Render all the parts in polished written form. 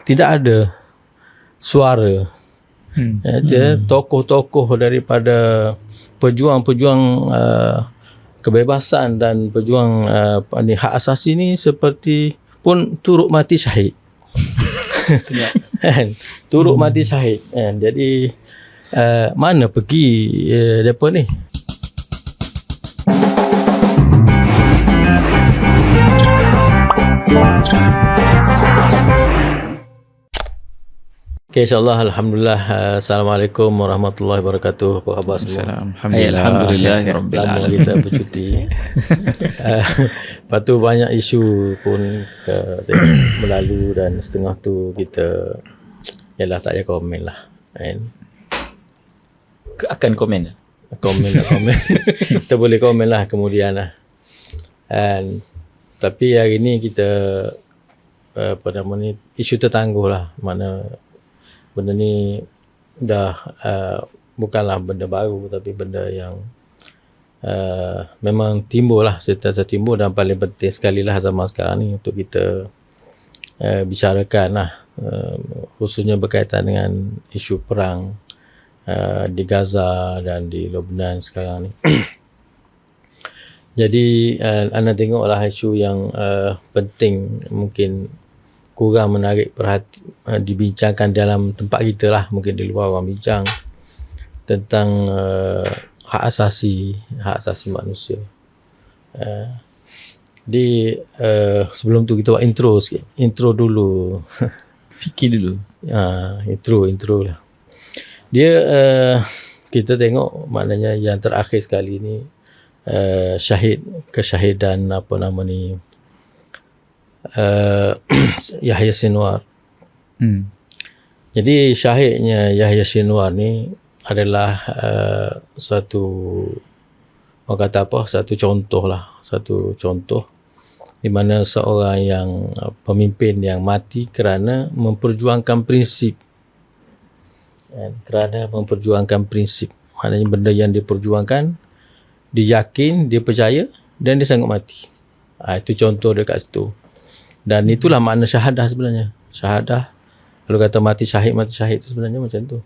tidak ada suara. Dia tokoh-tokoh daripada pejuang-pejuang kebebasan dan pejuang hak asasi ni seperti pun turut mati syahid. Kan? Turut mati syahid. Kan? Jadi mana pergi mereka ni? Okay, insyaAllah, Alhamdulillah. Assalamualaikum warahmatullahi wabarakatuh. Apa khabar semua? Alhamdulillah. Lama kita bercuti. Lepas tu banyak isu pun kita berlalu dan setengah tu kita yalah tak payah komen lah. Kan? Akan komen lah. Komen. Kita boleh komen lah kemudian lah. Tapi hari ni kita isu tertangguh lah. Mana benda ni dah bukanlah benda baru tapi benda yang memang timbul lah, sentiasa timbul dan paling penting sekali lah zaman sekarang ni untuk kita bicarakan lah, khususnya berkaitan dengan isu perang di Gaza dan di Lebanon sekarang ni. Jadi anda tengoklah isu yang penting mungkin kurang menarik perhati dibincangkan dalam tempat kita lah, mungkin di luar orang bincang tentang hak asasi manusia. Sebelum tu kita buat intro dulu. Fikir dulu. Intro lah. Dia kita tengok maknanya yang terakhir sekali ni kesyahidan Yahya Sinwar. Jadi syahidnya Yahya Sinwar ni adalah satu contoh di mana seorang yang pemimpin yang mati kerana memperjuangkan prinsip. Maknanya benda yang dia perjuangkan, dia yakin, dia percaya dan dia sanggup mati. Itu contoh dia kat situ. Dan itulah makna syahadah sebenarnya. Syahadah, kalau kata mati syahid tu sebenarnya macam tu.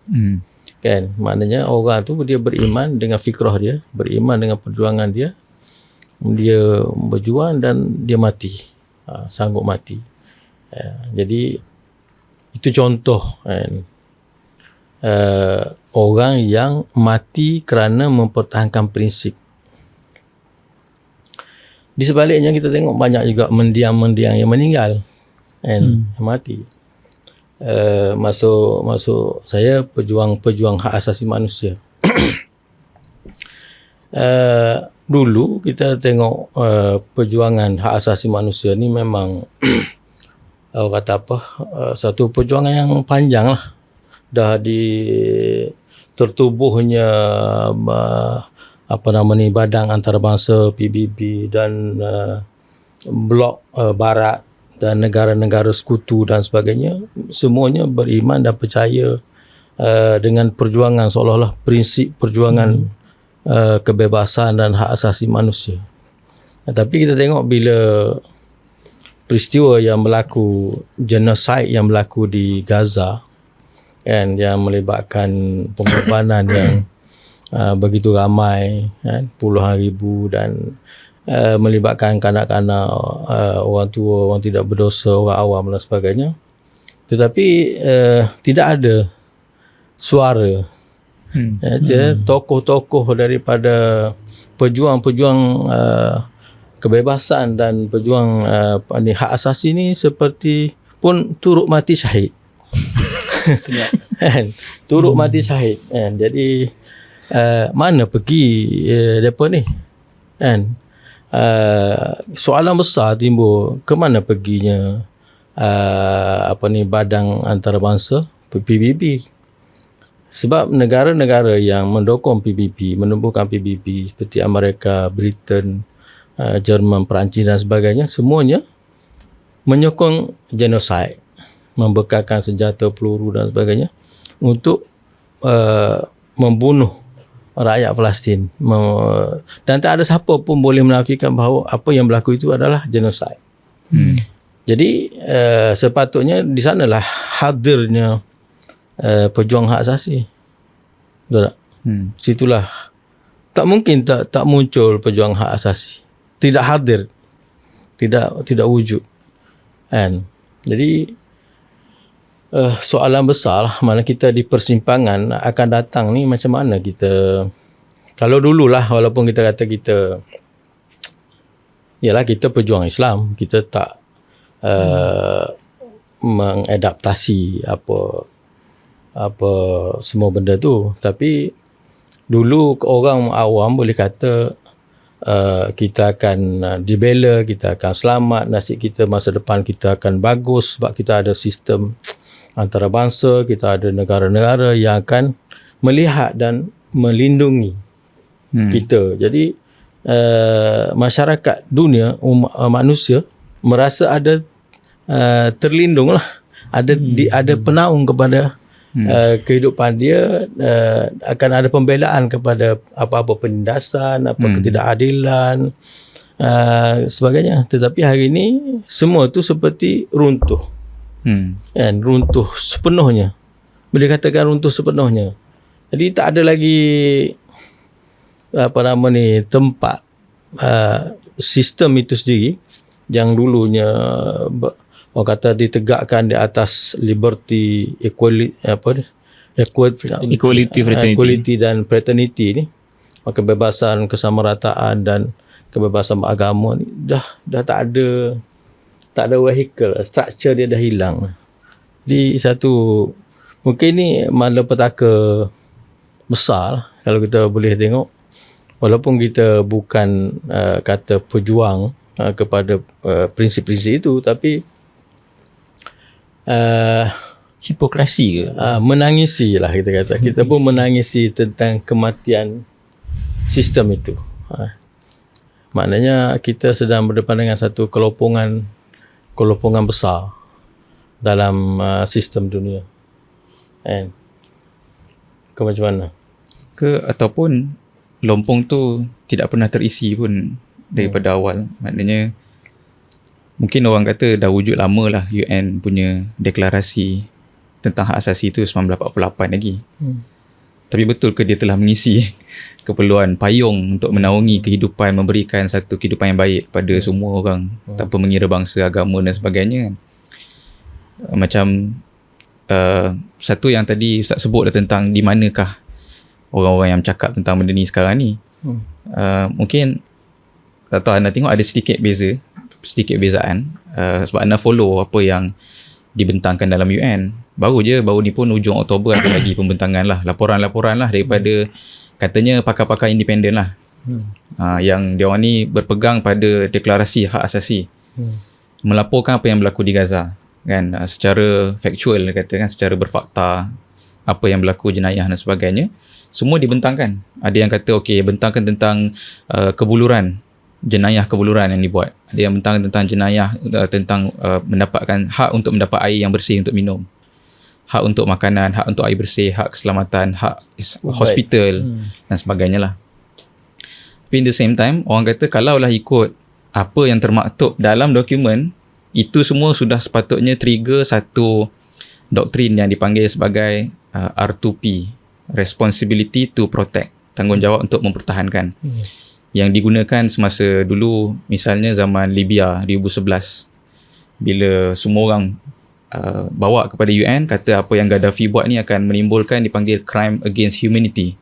Kan? Maknanya orang tu dia beriman dengan fikrah dia, beriman dengan perjuangan dia. Dia berjuang dan dia mati. Sanggup mati. Jadi itu contoh kan. Orang yang mati kerana mempertahankan prinsip. Di sebaliknya kita tengok banyak juga mendiang-mendiang yang meninggal yang mati. Masuk saya pejuang hak asasi manusia. Dulu kita tengok perjuangan hak asasi manusia ni memang satu perjuangan yang panjang lah. Dah tertubuhnya Badan Antarabangsa PBB dan blok barat dan negara-negara sekutu dan sebagainya, semuanya beriman dan percaya dengan perjuangan seolah-olah prinsip perjuangan kebebasan dan hak asasi manusia. Tapi kita tengok bila peristiwa yang berlaku, genosid yang berlaku di Gaza kan, yang melibatkan pengorbanan yang begitu ramai kan, puluhan ribu dan melibatkan kanak-kanak, orang tua, orang tidak berdosa, orang awam dan sebagainya. Tetapi tidak ada suara. Tokoh-tokoh daripada pejuang-pejuang kebebasan dan pejuang hak asasi ni seperti pun turut mati syahid. Turut mati syahid. Jadi mana pergi mereka ni kan? Soalan besar timbul, ke mana perginya Badan Antarabangsa PBB? Sebab negara-negara yang mendukung PBB, menubuhkan PBB seperti Amerika, Britain, Jerman, Perancis dan sebagainya, semuanya menyokong genosid, membekalkan senjata, peluru dan sebagainya untuk membunuh rakyat Palestin. Dan tak ada siapa pun boleh menafikan bahawa apa yang berlaku itu adalah genosid. Jadi sepatutnya di sanalah hadirnya pejuang hak asasi. Betul tak? Situlah tak mungkin tak muncul pejuang hak asasi. Tidak hadir. Tidak wujud. Kan? Jadi soalan besar lah, mana kita di persimpangan akan datang ni macam mana kita. Kalau dululah walaupun kita kata kita yalah kita pejuang Islam, kita tak mengadaptasi apa semua benda tu, tapi dulu orang awam boleh kata kita akan dibela, kita akan selamat, nasib kita masa depan kita akan bagus sebab kita ada sistem antarabangsa, kita ada negara-negara yang akan melihat dan melindungi kita. Jadi masyarakat dunia, manusia merasa ada terlindung lah, ada penaung kepada kehidupan dia, akan ada pembelaan kepada apa-apa penindasan, apa ketidakadilan, sebagainya. Tetapi hari ini semua tu seperti runtuh, kan? Runtuh sepenuhnya, boleh katakan runtuh sepenuhnya. Jadi tak ada lagi tempat sistem itu sendiri yang dulunya orang kata ditegakkan di atas liberty, equality dan fraternity ni, kebebasan, kesamarataan dan kebebasan beragama ni dah tak ada vehicle, structure dia dah hilang. Jadi mungkin ni malapetaka besar kalau kita boleh tengok, walaupun kita bukan kata pejuang kepada prinsip-prinsip itu, tapi hipokrasi ke? Menangisi lah kita kata. Kita pun menangisi tentang kematian sistem itu. Maknanya kita sedang berdepan dengan satu kelopongan besar dalam sistem dunia. Ke macam mana? Ataupun lompong tu tidak pernah terisi pun daripada awal. Maknanya mungkin orang kata dah wujud lama lah UN punya deklarasi tentang hak asasi itu 1948 lagi. Tapi betul ke dia telah mengisi keperluan payung untuk menaungi kehidupan, memberikan satu kehidupan yang baik kepada semua orang tanpa mengira bangsa, agama dan sebagainya kan? Macam satu yang tadi Ustaz sebut tentang di manakah orang-orang yang cakap tentang benda ni sekarang ni. Mungkin tak tahu anda tengok ada sedikit bezaan sebab anda follow apa yang dibentangkan dalam UN. Baru ni pun hujung Oktober ada lagi pembentangan lah, laporan-laporan lah daripada katanya pakar-pakar independen lah, yang dia orang ni berpegang pada deklarasi hak asasi, melaporkan apa yang berlaku di Gaza kan, secara faktual dia kata kan, secara berfakta apa yang berlaku, jenayah dan sebagainya, semua dibentangkan. Ada yang kata bentangkan tentang jenayah kebuluran yang dibuat. Ada yang bentangkan tentang jenayah tentang mendapatkan hak untuk mendapat air yang bersih untuk minum, hak untuk makanan, hak untuk air bersih, hak keselamatan, hak hospital dan sebagainya lah. Tapi in the same time, orang kata kalaulah ikut apa yang termaktub dalam dokumen, itu semua sudah sepatutnya trigger satu doktrin yang dipanggil sebagai R2P, Responsibility to Protect, tanggungjawab untuk mempertahankan, yang digunakan semasa dulu, misalnya zaman Libya 2011, bila semua orang bawa kepada UN, kata apa yang Gaddafi buat ni akan menimbulkan, dipanggil crime against humanity,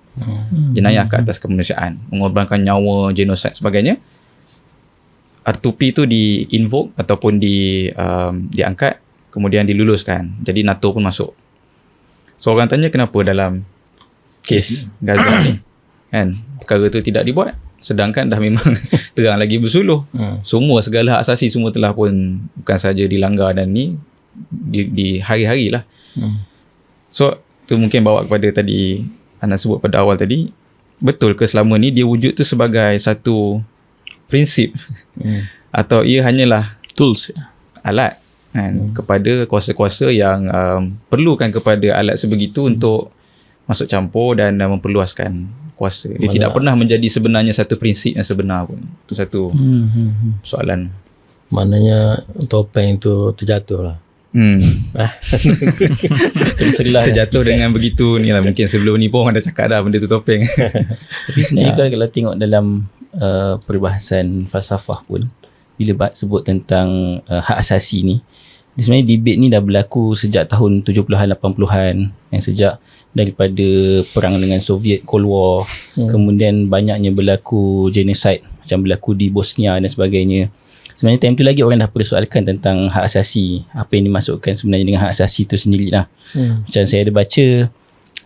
jenayah ke atas kemanusiaan, mengorbankan nyawa, genosid sebagainya. R2P tu di-invoke ataupun diangkat, kemudian diluluskan. Jadi NATO pun masuk. So orang tanya kenapa dalam kes Gaza ni kan perkara tu tidak dibuat, sedangkan dah memang terang lagi bersuluh. Semua segala hak asasi semua telah pun bukan saja dilanggar dan ni di hari-hari lah. So tu mungkin bawa kepada tadi anda sebut pada awal tadi, betul ke selama ni dia wujud tu sebagai satu prinsip atau ia hanyalah tools, alat kan, kepada kuasa-kuasa yang perlukan kepada alat sebegitu untuk masuk campur dan memperluaskan kuasa. Dia tidak pernah menjadi sebenarnya satu prinsip yang sebenar pun. Itu satu soalan. Maknanya topeng tu terjatuh lah. Terselah Terjatuh dengan begitu ni lah. Mungkin sebelum ni pun orang dah cakap dah benda tu topeng. Tapi sebenarnya kan kalau tengok dalam perbahasan falsafah pun, bila sebut tentang hak asasi ni, sebenarnya debate ni dah berlaku sejak tahun 70-an 80-an, yang sejak daripada perang dengan Soviet, Cold War, kemudian banyaknya berlaku genocide macam berlaku di Bosnia dan sebagainya. Sebenarnya time tu lagi orang dah persoalkan tentang hak asasi, apa yang dimasukkan sebenarnya dengan hak asasi tu sendirilah. Macam saya ada baca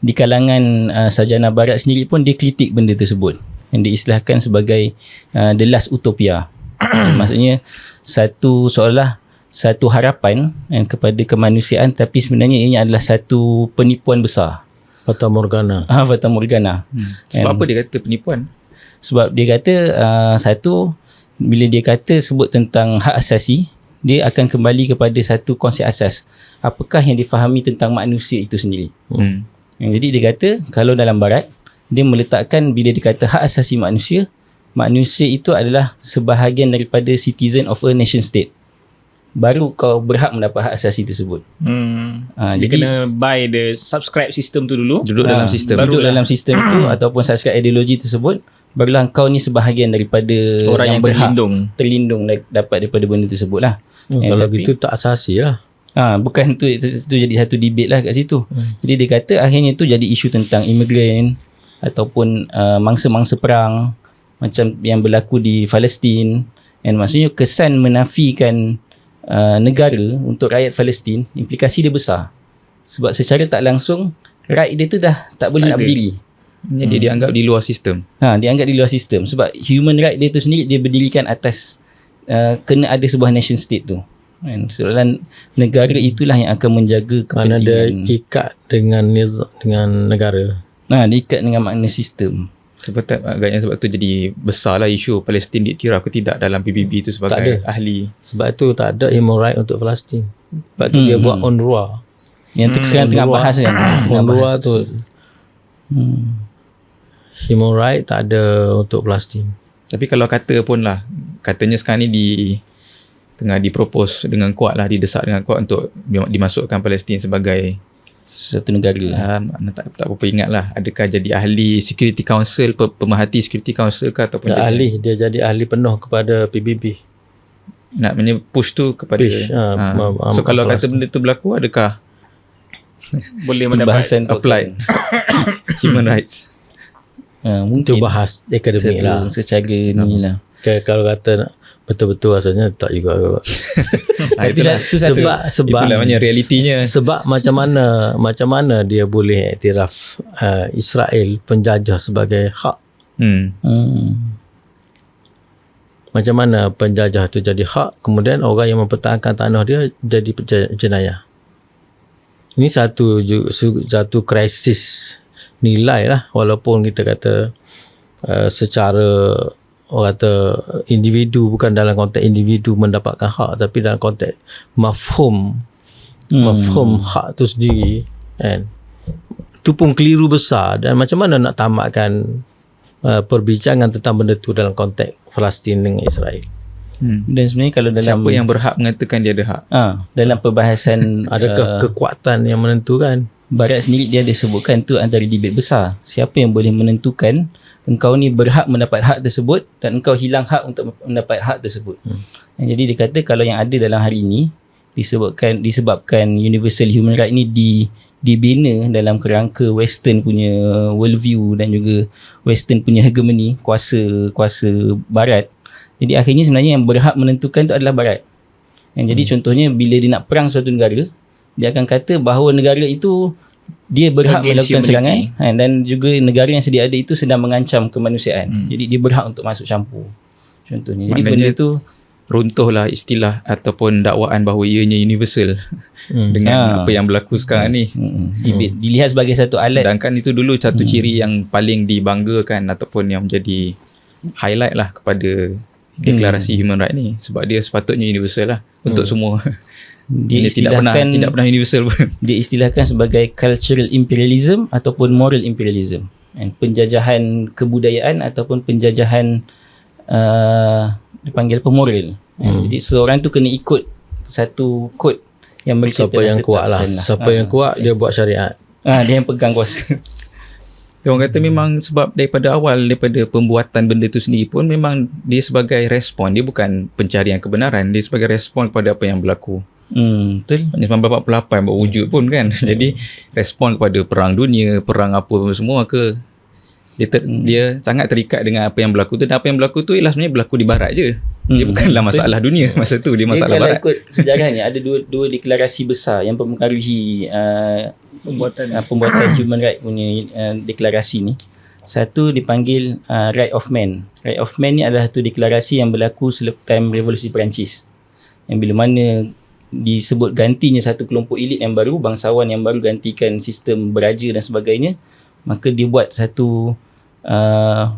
di kalangan sarjana barat sendiri pun dia kritik benda tersebut yang diistilahkan sebagai the last utopia. Maksudnya seolah satu harapan kepada kemanusiaan, tapi sebenarnya ini adalah satu penipuan besar. Fata Morgana. Fata Morgana. Sebab apa dia kata penipuan? Sebab dia kata satu, bila dia kata sebut tentang hak asasi, dia akan kembali kepada satu konsep asas. Apakah yang difahami tentang manusia itu sendiri. Jadi dia kata kalau dalam barat, dia meletakkan bila dia kata hak asasi manusia, manusia itu adalah sebahagian daripada citizen of a nation state. Baru kau berhak mendapat hak asasi tersebut. Dia Jadi kena buy the subscribe system tu dulu. Duduk dalam sistem. Duduk dalam sistem itu ataupun subscribe ideologi tersebut, barulah kau ni sebahagian daripada Orang yang berhak terlindung. dapat daripada benda tersebut lah. Kalau gitu tak asasi lah. Bukan tu jadi satu debate lah kat situ. Jadi dia kata akhirnya tu jadi isu tentang imigran ataupun mangsa-mangsa perang macam yang berlaku di Palestin. And maksudnya kesan menafikan negara untuk rakyat Palestin, implikasi dia besar. Sebab secara tak langsung right dia tu dah tak boleh nak berdiri. Jadi dia dianggap di luar sistem. Dianggap di luar sistem sebab human right dia tu sendiri dia berdirikan atas kena ada sebuah nation state tu. Kan, seolah negara itulah yang akan menjaga kepentingan. Mana ada ikat dengan negara. Dia ikat dengan makna sistem. Agaknya sebab tu jadi besarlah isu Palestin diiktiraf ke tidak dalam PBB tu sebagai ahli. Sebab tu tak ada human right untuk Palestin. Sebab tu dia buat UNRWA. Yang sekarang tengah bahas kan. UNRWA tu human right tak ada untuk Palestin. Tapi kalau kata pun lah, katanya sekarang ni tengah dipropose dengan kuat lah, didesak dengan kuat untuk dimasukkan Palestin sebagai satu negara. Tak apa ingat lah, adakah jadi ahli Security Council, pemerhati Security Council ke ataupun dia jadi ahli penuh kepada PBB. Nak push tu kepada so kalau kata benda tu berlaku, adakah boleh mendapat applied human rights? Mungkin itu bahas akademik lah secara ni lah. Kalau kata betul-betul rasanya tak juga. Sebab itulah namanya realitinya. Sebab macam mana dia boleh iktiraf Israel penjajah sebagai hak. Macam mana penjajah tu jadi hak, kemudian orang yang mempertahankan tanah dia jadi jenayah. Ini satu krisis nilai lah, walaupun kita kata secara orang kata individu, bukan dalam konteks individu mendapatkan hak, tapi dalam konteks mafhum hak tu sendiri kan, itu pun keliru besar. Dan macam mana nak tamatkan perbincangan tentang benda tu dalam konteks Palestin dengan Israel. Dan sebenarnya kalau dalam siapa yang berhak mengatakan dia ada hak? Dalam perbahasan adakah kekuatan yang menentukan? Barat sendiri dia ada sebutkan tu antara debate besar. Siapa yang boleh menentukan engkau ni berhak mendapat hak tersebut dan engkau hilang hak untuk mendapat hak tersebut. Jadi dia kata kalau yang ada dalam hari ini disebabkan universal human right ni dibina dalam kerangka western punya worldview dan juga western punya hegemoni, kuasa barat. Jadi akhirnya sebenarnya yang berhak menentukan tu adalah barat. Jadi contohnya bila dia nak perang suatu negara, dia akan kata bahawa negara itu dia berhak melakukan serangan dan juga negara yang sedia ada itu sedang mengancam kemanusiaan. Jadi dia berhak untuk masuk campur. Contohnya. Jadi benda tu runtuhlah istilah ataupun dakwaan bahawa ianya universal dengan apa yang berlaku sekarang ni. Dilihat sebagai satu alat. Sedangkan itu dulu satu ciri yang paling dibanggakan ataupun yang menjadi highlight lah kepada deklarasi human right ni, sebab dia sepatutnya universal lah untuk semua. Dia tidak pernah universal pun. Dia istilahkan sebagai cultural imperialism ataupun moral imperialism. Penjajahan kebudayaan ataupun penjajahan dipanggil pemoral. Jadi seorang tu kena ikut satu kod yang mereka Siapa yang kuat lah. Siapa yang kuat dia buat syariat. Dia yang pegang kuasa. Orang kata memang sebab daripada awal, daripada pembuatan benda tu sendiri pun memang dia sebagai respon, dia bukan pencarian kebenaran, dia sebagai respon kepada apa yang berlaku. Betul. 1948 berwujud pun kan. Jadi respon kepada perang dunia, perang apa semua ke, dia sangat terikat dengan apa yang berlaku tu, dan apa yang berlaku tu ialah sebenarnya berlaku di barat je. Dia bukanlah masalah dunia masa tu, dia masalah kalau barat. ikut sejarahnya ada dua deklarasi besar yang mempengaruhi pembuatan human right punya deklarasi ni. Satu dipanggil Right of Man. Right of Man ni adalah satu deklarasi yang berlaku selepas time revolusi Perancis. Yang bila mana disebut gantinya satu kelompok elit yang baru, bangsawan yang baru gantikan sistem beraja dan sebagainya, maka dia buat satu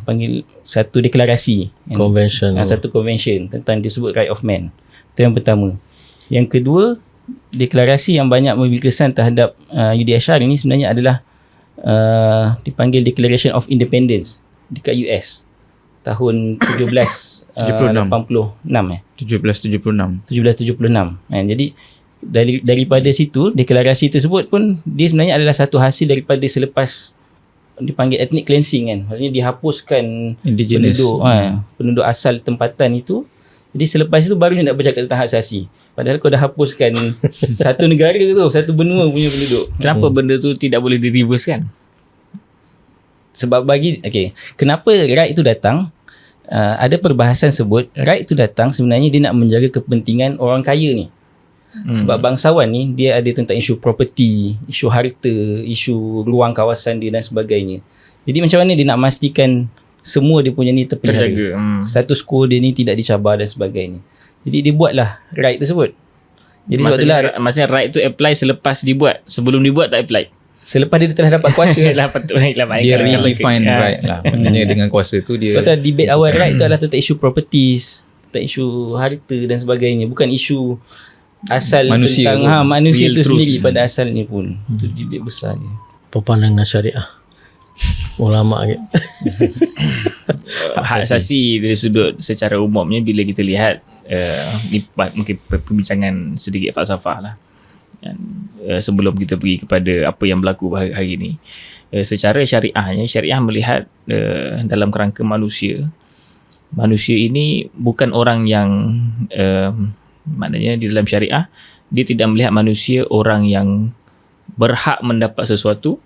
panggil satu deklarasi, Convention. satu convention tentang disebut Right of Man. Itu yang pertama. Yang kedua, deklarasi yang banyak memberi kesan terhadap Yudi Ashar ini sebenarnya adalah dipanggil Declaration of Independence dekat US tahun 1786 Jadi daripada situ, deklarasi tersebut pun dia sebenarnya adalah satu hasil daripada selepas dipanggil ethnic cleansing kan. Maksudnya dihapuskan Indigenous. penduduk asal tempatan itu. Jadi selepas itu baru dia nak bercakap tentang hak asasi. Padahal kau dah hapuskan satu negara tu, satu benua punya penduduk. Kenapa benda tu tidak boleh di-reverse kan? Sebab kenapa right itu datang? Ada perbahasan sebut right itu datang sebenarnya dia nak menjaga kepentingan orang kaya ni. Sebab bangsawan ni dia ada tentang isu property, isu harta, isu ruang kawasan dia dan sebagainya. Jadi macam mana dia nak memastikan semua dia punya ni terpelihara, status quo dia ni tidak dicabar dan sebagainya. Jadi dia buatlah right tersebut. Jadi sebab itulah maksudnya right tu apply selepas dibuat. Sebelum dibuat tak apply. Selepas dia telah dapat kuasa. Dia redefine right lah. Maknanya dengan kuasa tu dia. Sebab tu debate awal right tu adalah tentang isu properties, tentang isu harta dan sebagainya, bukan isu asal manusia tentang manusia real tu truth. sendiri pada asalnya pun. Itu debate besar dia. Pepandangan syariah. Ulama ke. Hak asasi dari sudut secara umumnya, bila kita lihat mungkin perbincangan sedikit falsafah lah. Sebelum kita pergi kepada apa yang berlaku hari ini, secara syariah melihat dalam kerangka manusia ini bukan orang yang maknanya di dalam syariah dia tidak melihat manusia orang yang berhak mendapat sesuatu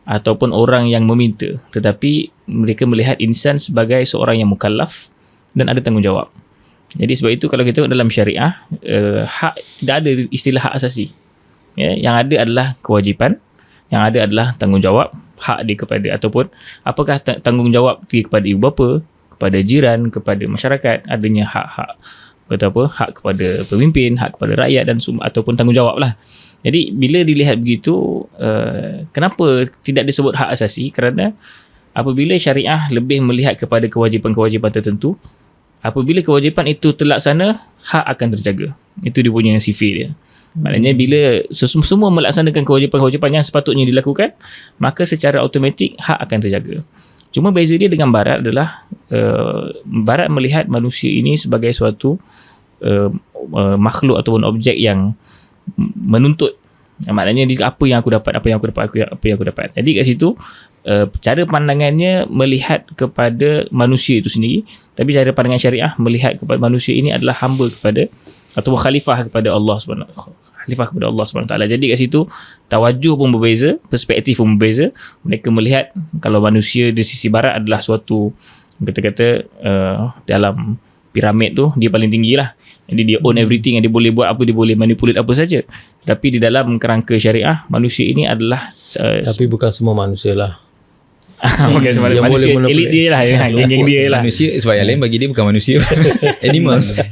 ataupun orang yang meminta, tetapi mereka melihat insan sebagai seorang yang mukallaf dan ada tanggungjawab. Jadi sebab itu kalau kita tengok dalam syariah, hak tidak ada istilah hak asasi. Yang ada adalah kewajipan, yang ada adalah tanggungjawab, hak dia kepada, ataupun apakah tanggungjawab dia kepada ibu bapa, kepada jiran, kepada masyarakat, adanya hak-hak hak kepada pemimpin, hak kepada rakyat dan ataupun tanggungjawab lah. Jadi bila dilihat begitu, kenapa tidak disebut hak asasi? Kerana apabila syariah lebih melihat kepada kewajipan-kewajipan tertentu, apabila kewajipan itu terlaksana, hak akan terjaga. Itu dia punya sifat dia. Maknanya bila semua melaksanakan kewajipan-kewajipan yang sepatutnya dilakukan, maka secara automatik hak akan terjaga. Cuma beza dia dengan barat adalah barat melihat manusia ini sebagai suatu makhluk ataupun objek yang menuntut. Maknanya apa yang aku dapat. Jadi kat situ cara pandangannya melihat kepada manusia itu sendiri, tapi cara pandangan syariah melihat kepada manusia ini adalah hamba kepada atau khalifah kepada Allah SWT. Jadi kat situ tawajuh pun berbeza, perspektif pun berbeza. Mereka melihat kalau manusia di sisi barat adalah suatu kata-kata dalam piramid tu dia paling tinggi lah. Jadi dia own everything, dia boleh buat apa, dia boleh manipulate apa saja. Tapi di dalam kerangka syariah, manusia ini adalah Tapi bukan semua manusia lah. bukan semua yang manusia, boleh elit dia lah, geng-geng dia lah. Manusia sebab yang lain bagi dia bukan manusia. Animals.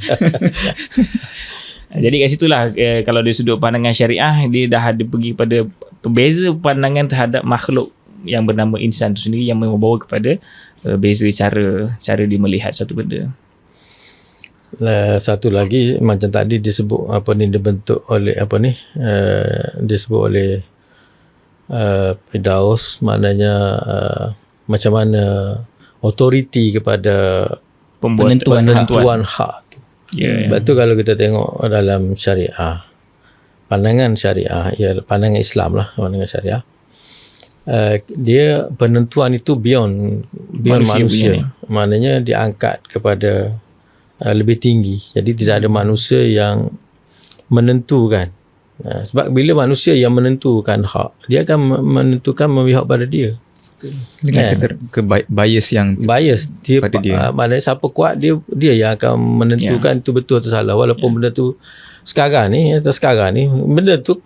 Jadi kat situlah kalau dari sudut pandangan syariah, dia dah ada pergi kepada beza pandangan terhadap makhluk yang bernama insan tu sendiri, yang membawa kepada beza cara dia melihat satu benda. Satu lagi macam tadi disebut dibentuk oleh disebut oleh Firdaus, maknanya macam mana autoriti kepada penentuan penentuan hak tu. Sebab tu kalau kita tengok dalam syariah, pandangan syariah, pandangan Islam lah, pandangan syariah, dia penentuan itu beyond manusia. Maknanya diangkat kepada lebih tinggi. Jadi tidak ada manusia yang menentukan. Sebab bila manusia yang menentukan hak, dia akan menentukan memihak pada dia. Dengan bias yang dia pada dia. Maknanya siapa kuat, dia yang akan menentukan itu betul atau salah. Walaupun benda tu sekarang ni benda tu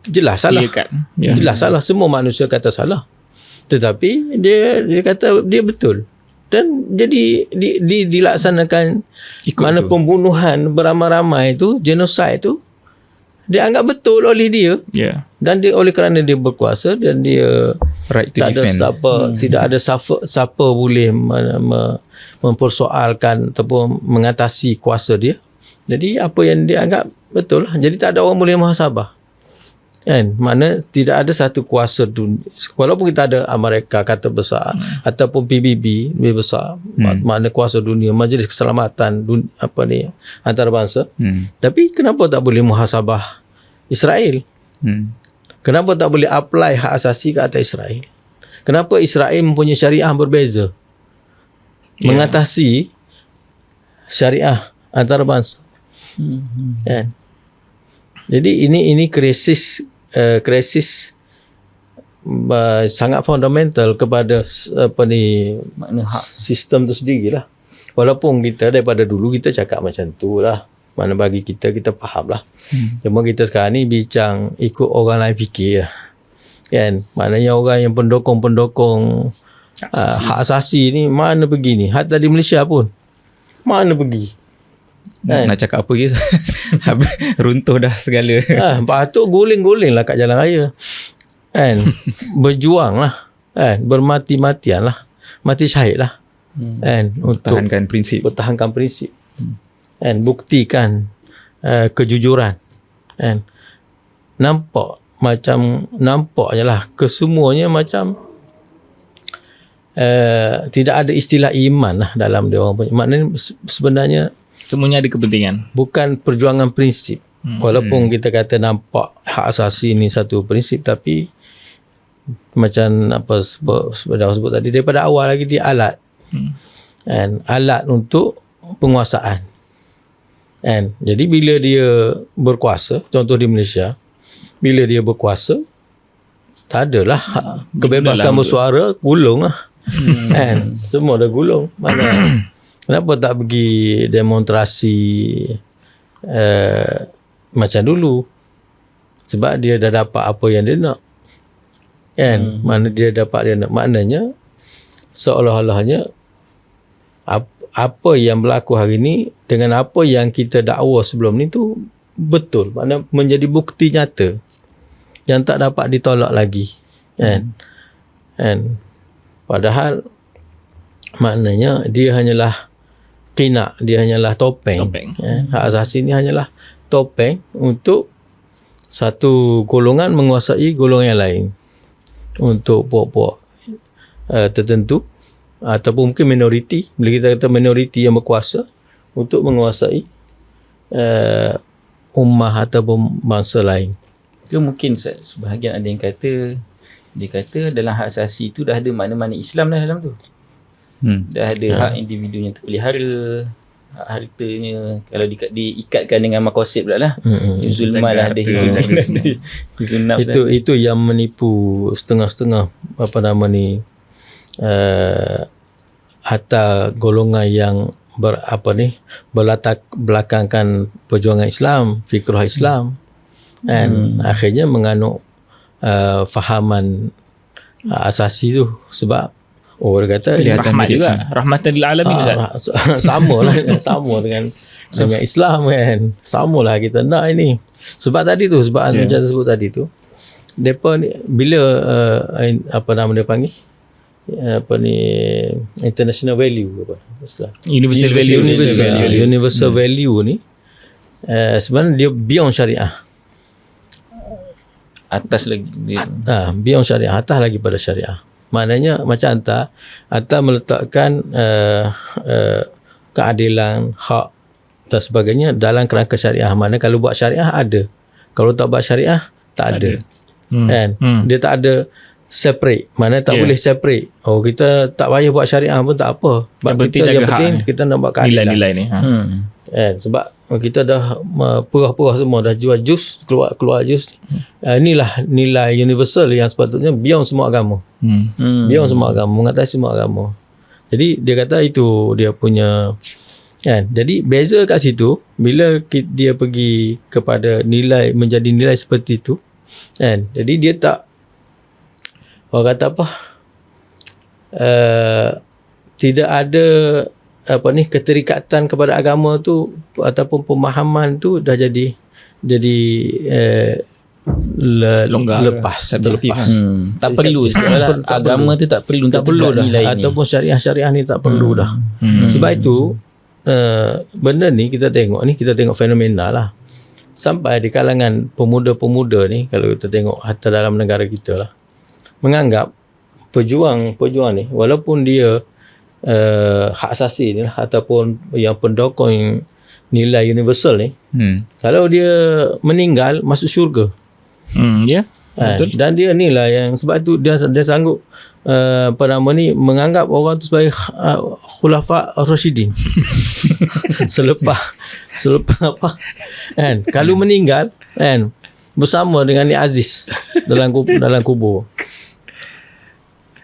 jelas salah. Jelas salah. Semua manusia kata salah. Tetapi dia kata dia betul. Dan jadi dilaksanakan mana pembunuhan beramai-ramai tu, genosid tu, dia anggap betul oleh dia. Dan dia oleh kerana dia berkuasa dan dia right to tak defend. Tidak ada siapa boleh mempersoalkan ataupun mengatasi kuasa dia. Jadi apa yang dia anggap betul lah. Jadi tak ada orang boleh muhasabah. Kan? Mana tidak ada satu kuasa dunia. Walaupun kita ada Amerika kata besar ataupun PBB lebih besar, mana kuasa dunia, Majlis Keselamatan antarabangsa. Tapi kenapa tak boleh muhasabah Israel? Kenapa tak boleh apply hak asasi ke atas Israel? Kenapa Israel mempunyai syariah berbeza? Mengatasi syariah antarabangsa. Kan? Jadi ini krisis sangat fundamental kepada makna hak sistem tu sendirilah. Walaupun kita daripada dulu kita cakap macam tu lah. Mana bagi kita faham lah. Cuma kita sekarang ni bincang ikut orang lain fikir lah. Kan? Maknanya orang yang pendokong hak asasi ni mana pergi ni. Hatta di Malaysia pun mana pergi. Nak cakap apa ke? Runtuh dah segala. Patut guling-guling lah kat jalan raya. Kan? Berjuang lah. Kan? Bermati-matian lah. Mati syahid lah. Kan? Untuk pertahankan prinsip. Kan? Buktikan kejujuran. Kan? Nampaknya lah kesemuanya macam tidak ada istilah iman lah dalam dia orang punya. Maknanya sebenarnya semuanya ada kepentingan. Bukan perjuangan prinsip. Walaupun kita kata nampak hak asasi ni satu prinsip, tapi macam apa sebut tadi, daripada awal lagi dia alat. And alat untuk penguasaan. And jadi bila dia berkuasa, contoh di Malaysia, bila dia berkuasa, tak adalah kebebasan bersuara, gulung lah. And semua dah gulung. Mana kenapa tak pergi demonstrasi macam dulu? Sebab dia dah dapat apa yang dia nak. Kan? Mana dia dapat dia nak. Maknanya seolah-olahnya apa yang berlaku hari ni dengan apa yang kita dakwa sebelum ni tu betul. Maknanya menjadi bukti nyata yang tak dapat ditolak lagi. Kan? Padahal maknanya dia hanyalah kina, dia hanyalah topeng. Hak asasi ni hanyalah topeng untuk satu golongan menguasai golongan yang lain untuk puak-puak tertentu ataupun mungkin minoriti. Bila kita kata minoriti yang berkuasa untuk menguasai ummah ataupun bangsa lain. Ke mungkin sebahagian ada yang kata, dia kata dalam hak asasi tu dah ada makna-makna Islam dah dalam tu. Dah ada hak individunya terpelihara, hak hartanya kalau diikatkan dengan maqasid pula lah. Hizul mal ada hizul nafs. Itu yang menipu setengah-setengah hatta golongan yang berlatar belakangkan perjuangan Islam, fikrah Islam, dan akhirnya menganut fahaman asasi tu. Sebab dia kata rahmat juga, rahmatan lil alamin. Sama dengan Islam kan. Sama lah kita nak ini. Sebab tadi tu, sebab macam sebut tadi tu, depa ni bila dia panggil international value universal value ni sebenarnya dia beyond syariah, atas lagi beyond syariah, atas lagi pada syariah. Maknanya macam Anta meletakkan keadilan, hak dan sebagainya dalam kerangka syariah. Mana kalau buat syariah ada, kalau tak buat syariah tak ada. Kan? Dia tak ada separate. Mana tak boleh separate. Oh, kita tak payah buat syariah pun tak apa. Sebab kita yang penting kita nak buat keadilan. Nilai-nilai ni. Kan? Sebab kita dah purah-purah semua, dah jual jus, keluar jus. Inilah nilai universal yang sepatutnya beyond semua agama. Beyond semua agama, mengatasi semua agama. Jadi dia kata itu dia punya, kan. Jadi beza kat situ bila dia pergi kepada nilai, menjadi nilai seperti itu, kan. Jadi dia tak, orang kata apa, tidak ada keterikatan kepada agama tu ataupun pemahaman tu dah jadi lepas. Tak perlu agama tu tak perlu tak perlu dah nilai ataupun syariah ni tak perlu dah. Sebab itu benda ni kita tengok fenomena lah. Sampai di kalangan pemuda-pemuda ni, kalau kita tengok hatta dalam negara kita lah, menganggap pejuang ni walaupun dia hak asasi ni lah, ataupun yang pendokong nilai universal ni, kalau dia meninggal masuk syurga. Betul. Dan dia ni lah yang sebab tu dia sanggup menganggap orang tu sebagai khulafa ar-rasyidin. selepas apa, kan, kalau meninggal, kan, bersama dengan Ni Aziz dalam kubur.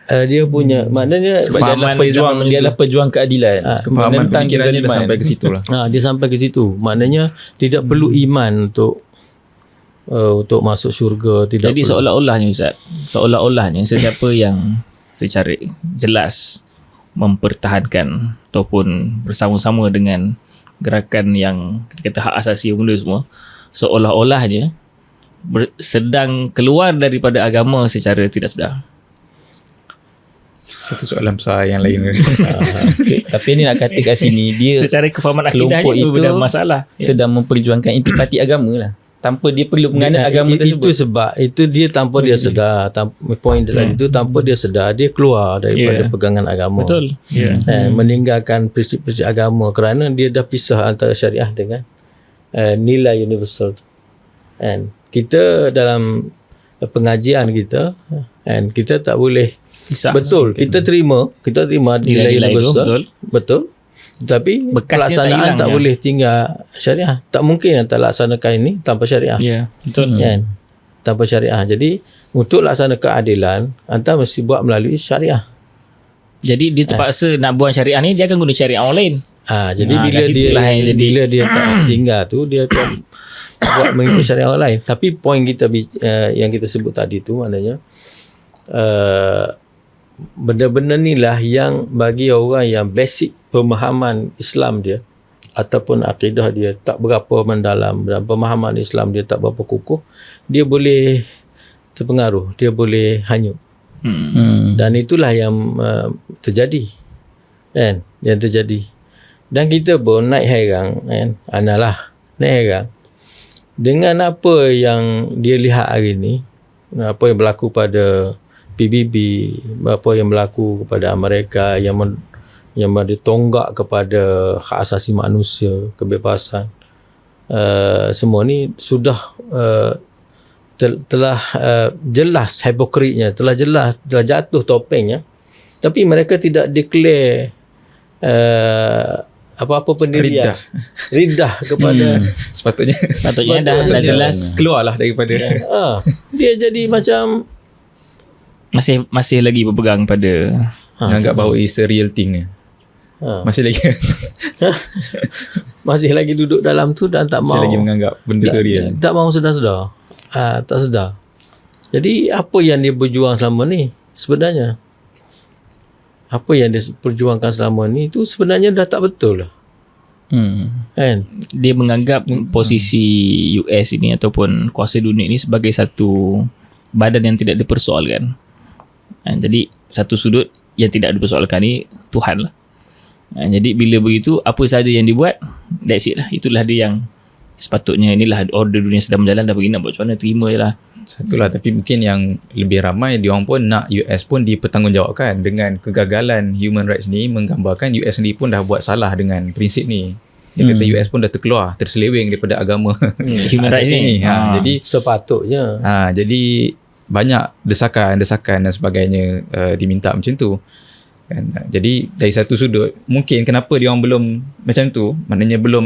Dia punya maknanya dia adalah pejuang keadilan. Kefahaman pemikirannya dah sampai ke situ lah. Dia sampai ke situ. Maknanya tidak perlu iman untuk masuk syurga. Jadi seolah-olahnya Ustaz, sesiapa yang secara jelas mempertahankan ataupun bersama-sama dengan gerakan yang kita kata hak asasi benda semua, seolah-olahnya sedang keluar daripada agama secara tidak sedar. Satu soalan besar yang lain. Tapi ni nak kata kat sini, dia secara kefahaman akidahnya itu ada masalah. Sedang memperjuangkan intipati agama lah, tanpa dia perlu menganut agama tersebut. Itu sebab itu dia tanpa dia sedar, poin tadi itu tanpa dia sedar, dia keluar daripada pegangan agama. Betul. Meninggalkan prinsip-prinsip agama kerana dia dah pisah antara syariah dengan nilai universal. And kita dalam pengajian kita, and kita tak boleh betul, kita terima nilai universal, betul. Tapi pelaksanaan tak boleh tinggal syariah. Tak mungkin yang tak laksanakan ini tanpa syariah. Betul. Kan? Tanpa syariah. Jadi untuk laksana keadilan, anda mesti buat melalui syariah. Jadi dia terpaksa nak buat syariah ni, dia akan guna syariah orang lain. Jadi bila dia tak tinggal tu, dia akan buat mengikut syariah orang lain. Tapi poin kita yang kita sebut tadi tu, maknanya benda-benda ni lah yang bagi orang yang basic pemahaman Islam dia ataupun akidah dia tak berapa mendalam dan pemahaman Islam dia tak berapa kukuh, dia boleh terpengaruh, dia boleh hanyut. Dan itulah yang terjadi, kan, yang terjadi. Dan kita pun naik heran, kan, analah naik heran dengan apa yang dia lihat hari ni, apa yang berlaku pada PBB, apa yang berlaku kepada Amerika yang ditonggak kepada hak asasi manusia, kebebasan, semua ni sudah telah jelas hipokritnya, telah jatuh topengnya, tapi mereka tidak declare apa-apa pendirian ridah kepada sepatutnya dah jelas keluarlah daripada dia jadi macam masih lagi berpegang pada menganggap bahawa it's a real thing. Masih lagi duduk dalam tu dan tak masih mau lagi menganggap benda tu real. Tak mau sedar-sedar. Tak sedar. Jadi apa yang dia berjuang selama ni sebenarnya, apa yang dia perjuangkan selama ni tu sebenarnya dah tak betul lah. Kan? Dia menganggap posisi US ini ataupun kuasa dunia ini sebagai satu badan yang tidak dipersoalkan. Jadi satu sudut yang tidak dipersoalkan ni Tuhan lah. Jadi bila begitu, apa sahaja yang dibuat, that's it lah. Itulah dia yang sepatutnya, inilah order dunia sedang berjalan, dah bagi nak buat macam mana, terima je lah. Satulah, tapi mungkin yang lebih ramai diorang pun nak US pun dipertanggungjawabkan dengan kegagalan human rights ni, menggambarkan US ni pun dah buat salah dengan prinsip ni. Dia kata US pun dah terseleweng daripada agama Human rights asasi ni. Jadi Sepatutnya. jadi banyak desakan dan sebagainya diminta macam tu kan. Jadi dari satu sudut mungkin kenapa dia orang belum macam tu, maknanya belum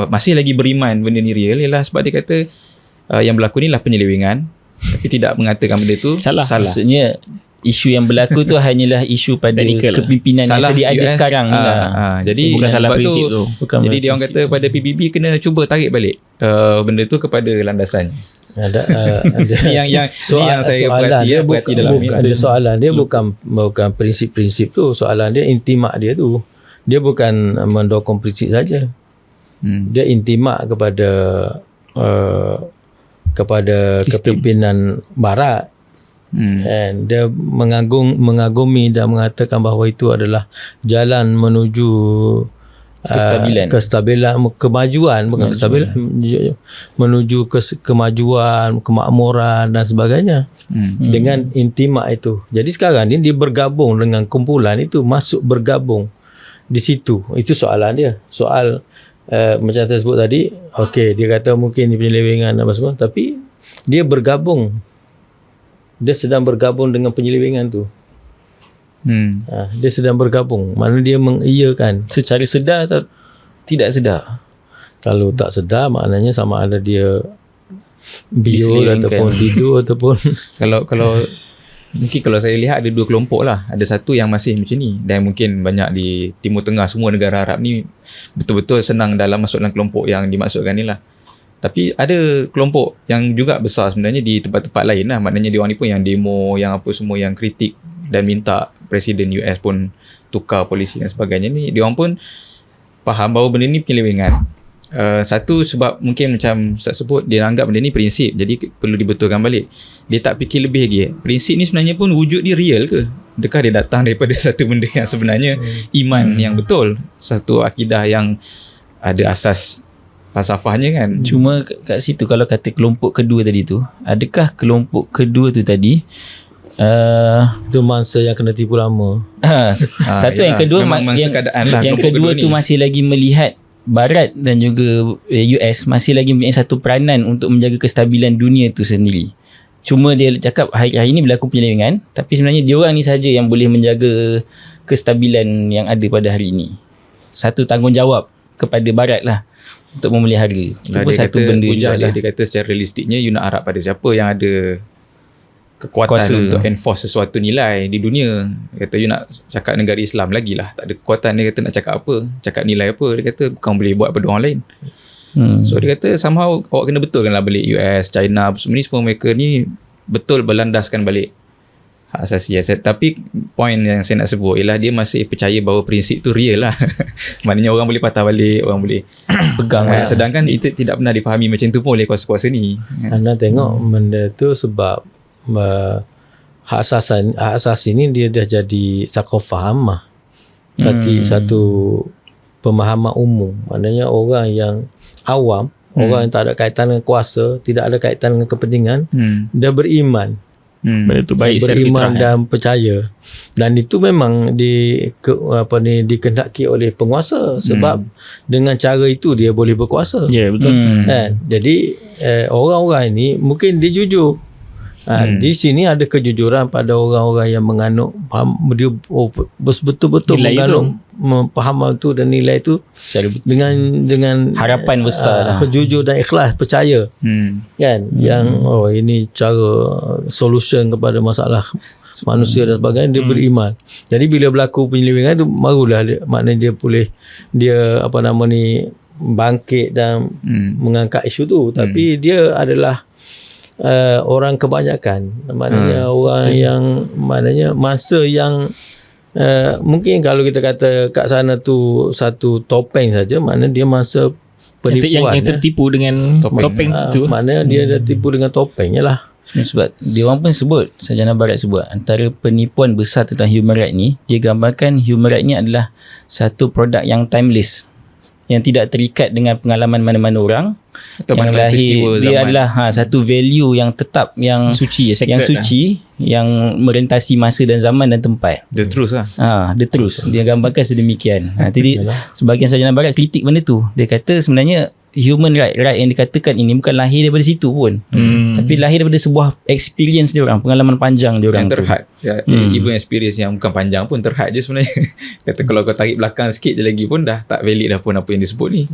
masih lagi beriman benda ni real, ialah sebab dia kata yang berlaku ni lah penyelewengan, tapi tidak mengatakan benda tu salah. Maksudnya isu yang berlaku tu hanyalah isu pada Technical kepimpinan Salah yang sedia ada US, sekarang ni lah. Jadi Bukan salah sebab prinsip tu. Bukan jadi dia orang prinsip kata tu. pada PBB kena cuba tarik balik benda tu kepada landasan. Ada yang saya perhati dalam ni lah. ada soalan dia bukan prinsip-prinsip tu, soalan dia intimak dia tu. Dia bukan mendokong prinsip saja. Dia intimak kepada kepimpinan barat. And dia mengagumi dan mengatakan bahawa itu adalah jalan menuju kestabilan, kemajuan, bukan kestabilan, menuju kemajuan, kemakmuran dan sebagainya. Dengan intimak itu. Jadi sekarang ni dia bergabung dengan kumpulan itu, masuk bergabung di situ. Itu soalan dia. Soal macam saya sebut tadi, okey, dia kata mungkin ni penyelewengan apa semua, tapi dia bergabung. Dia sedang bergabung dengan penyelewengan tu. Dia sedang bergabung. Mana dia mengiyakan. Secara sedar atau tidak sedar? Kalau tak sedar, maknanya sama ada dia biol ataupun tidur ataupun Kalau mungkin kalau saya lihat ada dua kelompok lah. Ada satu yang masih macam ni, dan mungkin banyak di Timur Tengah, semua negara Arab ni betul-betul senang masuk dalam kelompok yang dimaksudkan ni lah. Tapi ada kelompok yang juga besar sebenarnya di tempat-tempat lain lah. Maknanya dia orang ni pun yang demo, yang apa semua, yang kritik dan minta Presiden US pun tukar polisi dan sebagainya ni. Dia orang pun faham bahawa benda ni penyelewengan. Satu sebab mungkin macam saya sebut, dia anggap benda ni prinsip, jadi perlu dibetulkan balik. Dia tak fikir lebih lagi. Prinsip ni sebenarnya pun wujud dia real ke? Adakah dia datang daripada satu benda yang sebenarnya iman yang betul, satu akidah yang ada asas falsafahnya kan. Cuma kat situ kalau kata kelompok kedua tadi tu, adakah kelompok kedua tu tadi itu mangsa yang kena tipu lama. Satu yang kedua yang kedua tu masih lagi melihat Barat dan juga US masih lagi mempunyai satu peranan untuk menjaga kestabilan dunia tu sendiri. Cuma dia cakap hari-hari ni berlaku penyelewengan, tapi sebenarnya dia orang ni saja yang boleh menjaga kestabilan yang ada pada hari ini. Satu tanggungjawab kepada Barat lah untuk memelihara. Itu pun satu benda juga lah. Dia kata secara realistiknya, you nak harap pada siapa yang ada kekuatan kuasa untuk enforce sesuatu nilai di dunia. Dia kata you nak cakap negara Islam lagi lah, tak ada kekuatan. Dia kata nak cakap apa, cakap nilai apa, dia kata bukan boleh buat pada orang lain. So dia kata somehow awak kena betulkanlah balik US, China, semua mereka ni betul berlandaskan balik hak asasi. Tapi point yang saya nak sebut ialah dia masih percaya bahawa prinsip tu real lah. Maknanya orang boleh patah balik, orang boleh pegang lah. Sedangkan itu tidak pernah difahami macam tu pun oleh kuasa-kuasa ni. Anda tengok benda tu sebab hak asasi ni dia dah jadi sakofah ammah. Satu pemahaman umum. Maknanya orang yang awam, orang yang tak ada kaitan dengan kuasa, tidak ada kaitan dengan kepentingan, dia beriman. Benda tu baik, beriman dan percaya. Dan itu memang dikehendaki oleh penguasa, sebab dengan cara itu dia boleh berkuasa. Ya, betul. Jadi orang-orang ini mungkin dia jujur. Di sini ada kejujuran pada orang-orang yang menganut, dia betul-betul menganut pemahaman tu dan nilai tu dengan harapan besar lah. Jujur dan ikhlas, percaya. Kan? Yang ini cara solution kepada masalah manusia dan sebagainya, dia beriman. Jadi bila berlaku penyelewengan tu, barulah maknanya dia bangkit dan mengangkat isu tu. Tapi dia adalah orang kebanyakan, maknanya orang yang masa yang mungkin kalau kita kata kat sana tu satu topeng saja, maknanya dia masa penipuan yang tertipu dengan topeng tu. Maknanya dia dah tipu dengan topeng je lah. Sebab dia orang pun sebut, Sarjana Barat sebut, antara penipuan besar tentang human right ni, dia gambarkan human right ni adalah satu produk yang timeless, yang tidak terikat dengan pengalaman mana-mana orang. Atau yang lahir, dia adalah satu value yang tetap, yang suci, yang suci yang merentasi masa dan zaman dan tempat. The truth lah. Dia terus dia gambarkan sedemikian. Jadi sebahagian sarjana barat kritik benda tu. Dia kata sebenarnya human right yang dikatakan ini bukan lahir daripada situ pun. Tapi lahir daripada sebuah experience dia orang, pengalaman panjang dia orang Yang tu. terhad. Even experience yang bukan panjang pun terhad je sebenarnya. Kata kalau kau tarik belakang sikit je lagi pun dah tak valid dah pun apa yang disebut ni.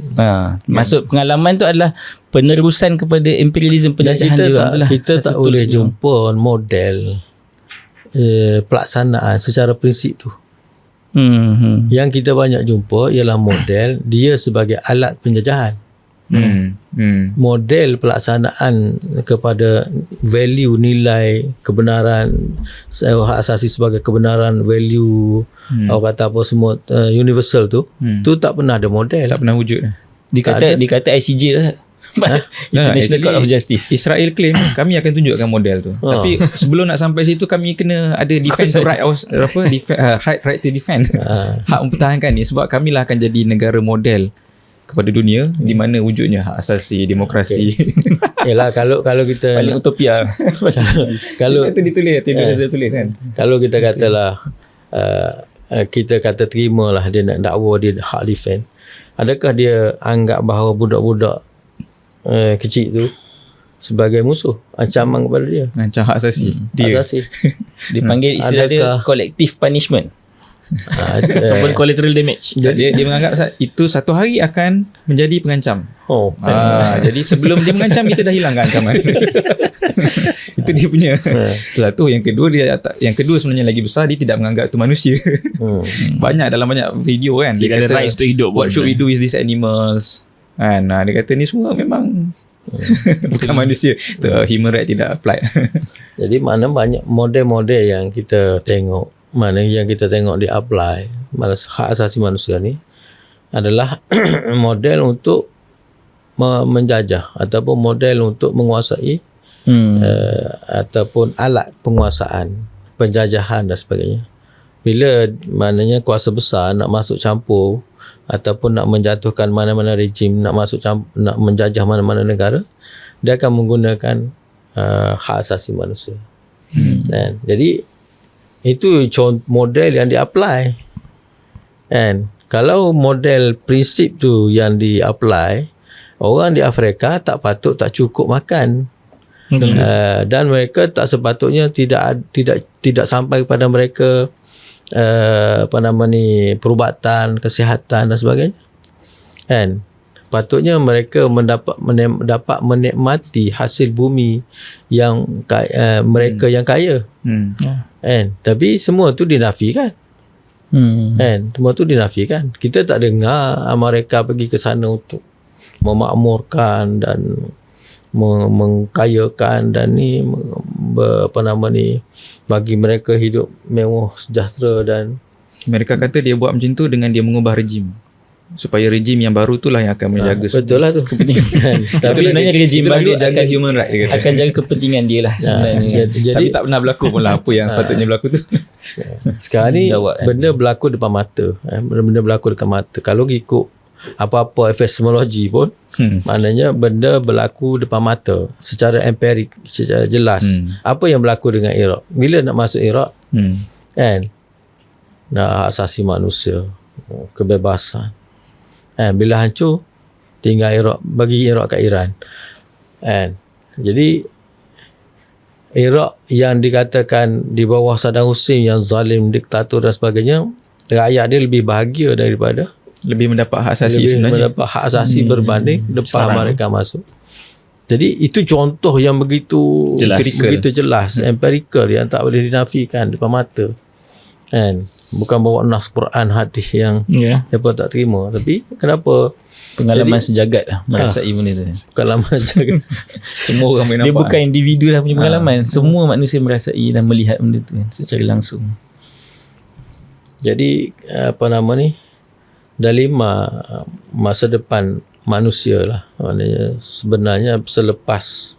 Maksud pengalaman tu adalah penerusan kepada imperialism penjajahan dia orang tu lah. Kita tak boleh jumpa model pelaksanaan secara prinsip tu. Yang kita banyak jumpa ialah model dia sebagai alat penjajahan. Model pelaksanaan kepada value, nilai, kebenaran, hak asasi sebagai kebenaran, value, orang kata apa semua universal tu, tu tak pernah ada model. Tak pernah wujud. Dikata ICJ lah. International Court of Justice. Israel claim kami akan tunjukkan model tu. Tapi sebelum nak sampai situ kami kena ada defend the right right to defend. Hak mempertahankan ni sebab kamilah akan jadi negara model kepada dunia di mana wujudnya hak asasi, demokrasi. Yalah kalau kita paling utopia. kalau itu ditulis saya tulis kan. Kalau kita katalah kita kata terimalah dia nak dakwa dia hak defend. Adakah dia anggap bahawa budak-budak kecil tu sebagai musuh, ancaman kepada dia? Ancam hak asasi. Dia Asasi. Dipanggil istilah dia collective punishment. Ataupun collateral damage. Dia menganggap itu satu hari akan menjadi pengancam. Jadi sebelum dia mengancam kita dah hilangkan ancaman. Itu dia punya. Itu satu. Yang kedua sebenarnya lagi besar, dia tidak menganggap itu manusia. Dalam banyak video kan dia kata rights to hidup. What should we do with these animals? Kan dia kata ni semua memang bukan manusia. Human right tidak apply. Jadi mana banyak model-model yang kita tengok, yang kita tengok di apply hak asasi manusia ni adalah model untuk menjajah ataupun model untuk menguasai ataupun alat penguasaan, penjajahan dan sebagainya. Bila maknanya kuasa besar nak masuk campur ataupun nak menjatuhkan mana-mana rejim, nak menjajah mana-mana negara, dia akan menggunakan hak asasi manusia. Jadi itu model yang di-apply. And kalau model prinsip tu yang di-apply, orang di Afrika tak patut tak cukup makan. Dan mereka tak sepatutnya tidak sampai kepada mereka perubatan, kesihatan dan sebagainya. Kan? Patutnya mereka dapat menikmati hasil bumi yang mereka yang kaya. Kan? Tapi semua tu dinafikan. Kan? Semua tu dinafikan. Kita tak dengar mereka pergi ke sana untuk memakmurkan dan mengkayakan dan bagi mereka hidup mewah, sejahtera. Dan mereka kata dia buat macam tu dengan dia mengubah rejim supaya rejim yang baru itulah yang akan menjaga betul lah tu. Tapi sebenarnya rejim baru jaga human right dia kata. Akan jaga kepentingan dia lah sebenarnya. Jadi tapi tak pernah berlaku pun lah apa yang sepatutnya berlaku tu. Sekarang ni benda berlaku depan mata. Benda berlaku dekat mata. Kalau ikut apa-apa epistemologi pun, maknanya benda berlaku depan mata secara empirik, secara jelas. Apa yang berlaku dengan Iraq? Bila nak masuk Iraq, kan? Nak hak asasi manusia, kebebasan. Bila hancur, tinggal Iraq, bagi Iraq kat Iran. Jadi Iraq yang dikatakan di bawah Saddam Hussein yang zalim, diktator dan sebagainya, rakyat dia lebih bahagia daripada lebih mendapat hak asasi sebenarnya. Mendapat hak asasi berbanding lepas mereka masuk. Jadi itu contoh yang begitu jelas, empirical yang tak boleh dinafikan depan mata. Kan? Bukan bawa nas Quran, hadis yang siapa tak terima. Tapi kenapa pengalaman sejagat lah merasai benda tu. Pengalaman sejagat. Semua orang boleh nampak. Dia bukan individu lah punya pengalaman. Semua manusia merasai dan melihat benda tu kan, secara langsung. Jadi dilema masa depan manusia lah. Maknanya sebenarnya selepas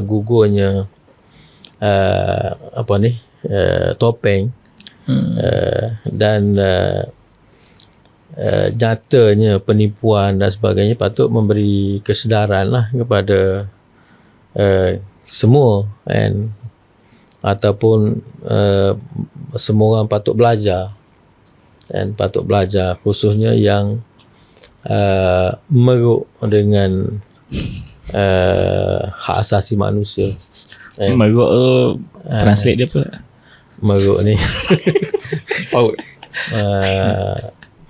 gugurnya topeng dan nyatanya penipuan dan sebagainya, patut memberi kesedaran lah kepada semua kan, ataupun semua orang patut belajar, dan patut belajar khususnya yang meruk dengan hak asasi manusia. Meruk tu translate dia apa? Meruk ni Paut.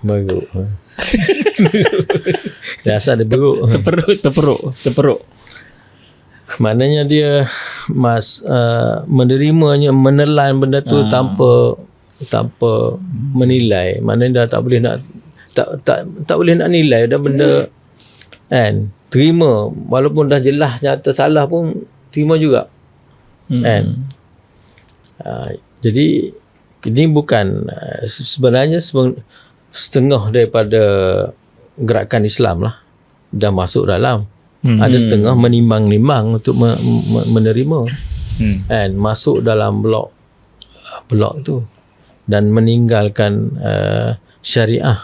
meruk dia asal dia beruk, Terperuk. maknanya dia menerimanya, menelan benda tu tanpa menilai. Maknanya dah tak boleh nak tak boleh nak nilai dah benda kan, terima walaupun dah jelas nyata salah pun terima juga kan. Jadi ini bukan sebenarnya setengah daripada gerakan Islam lah dah masuk dalam. Ada setengah menimbang-nimbang untuk menerima kan, masuk dalam blok tu dan meninggalkan syariah,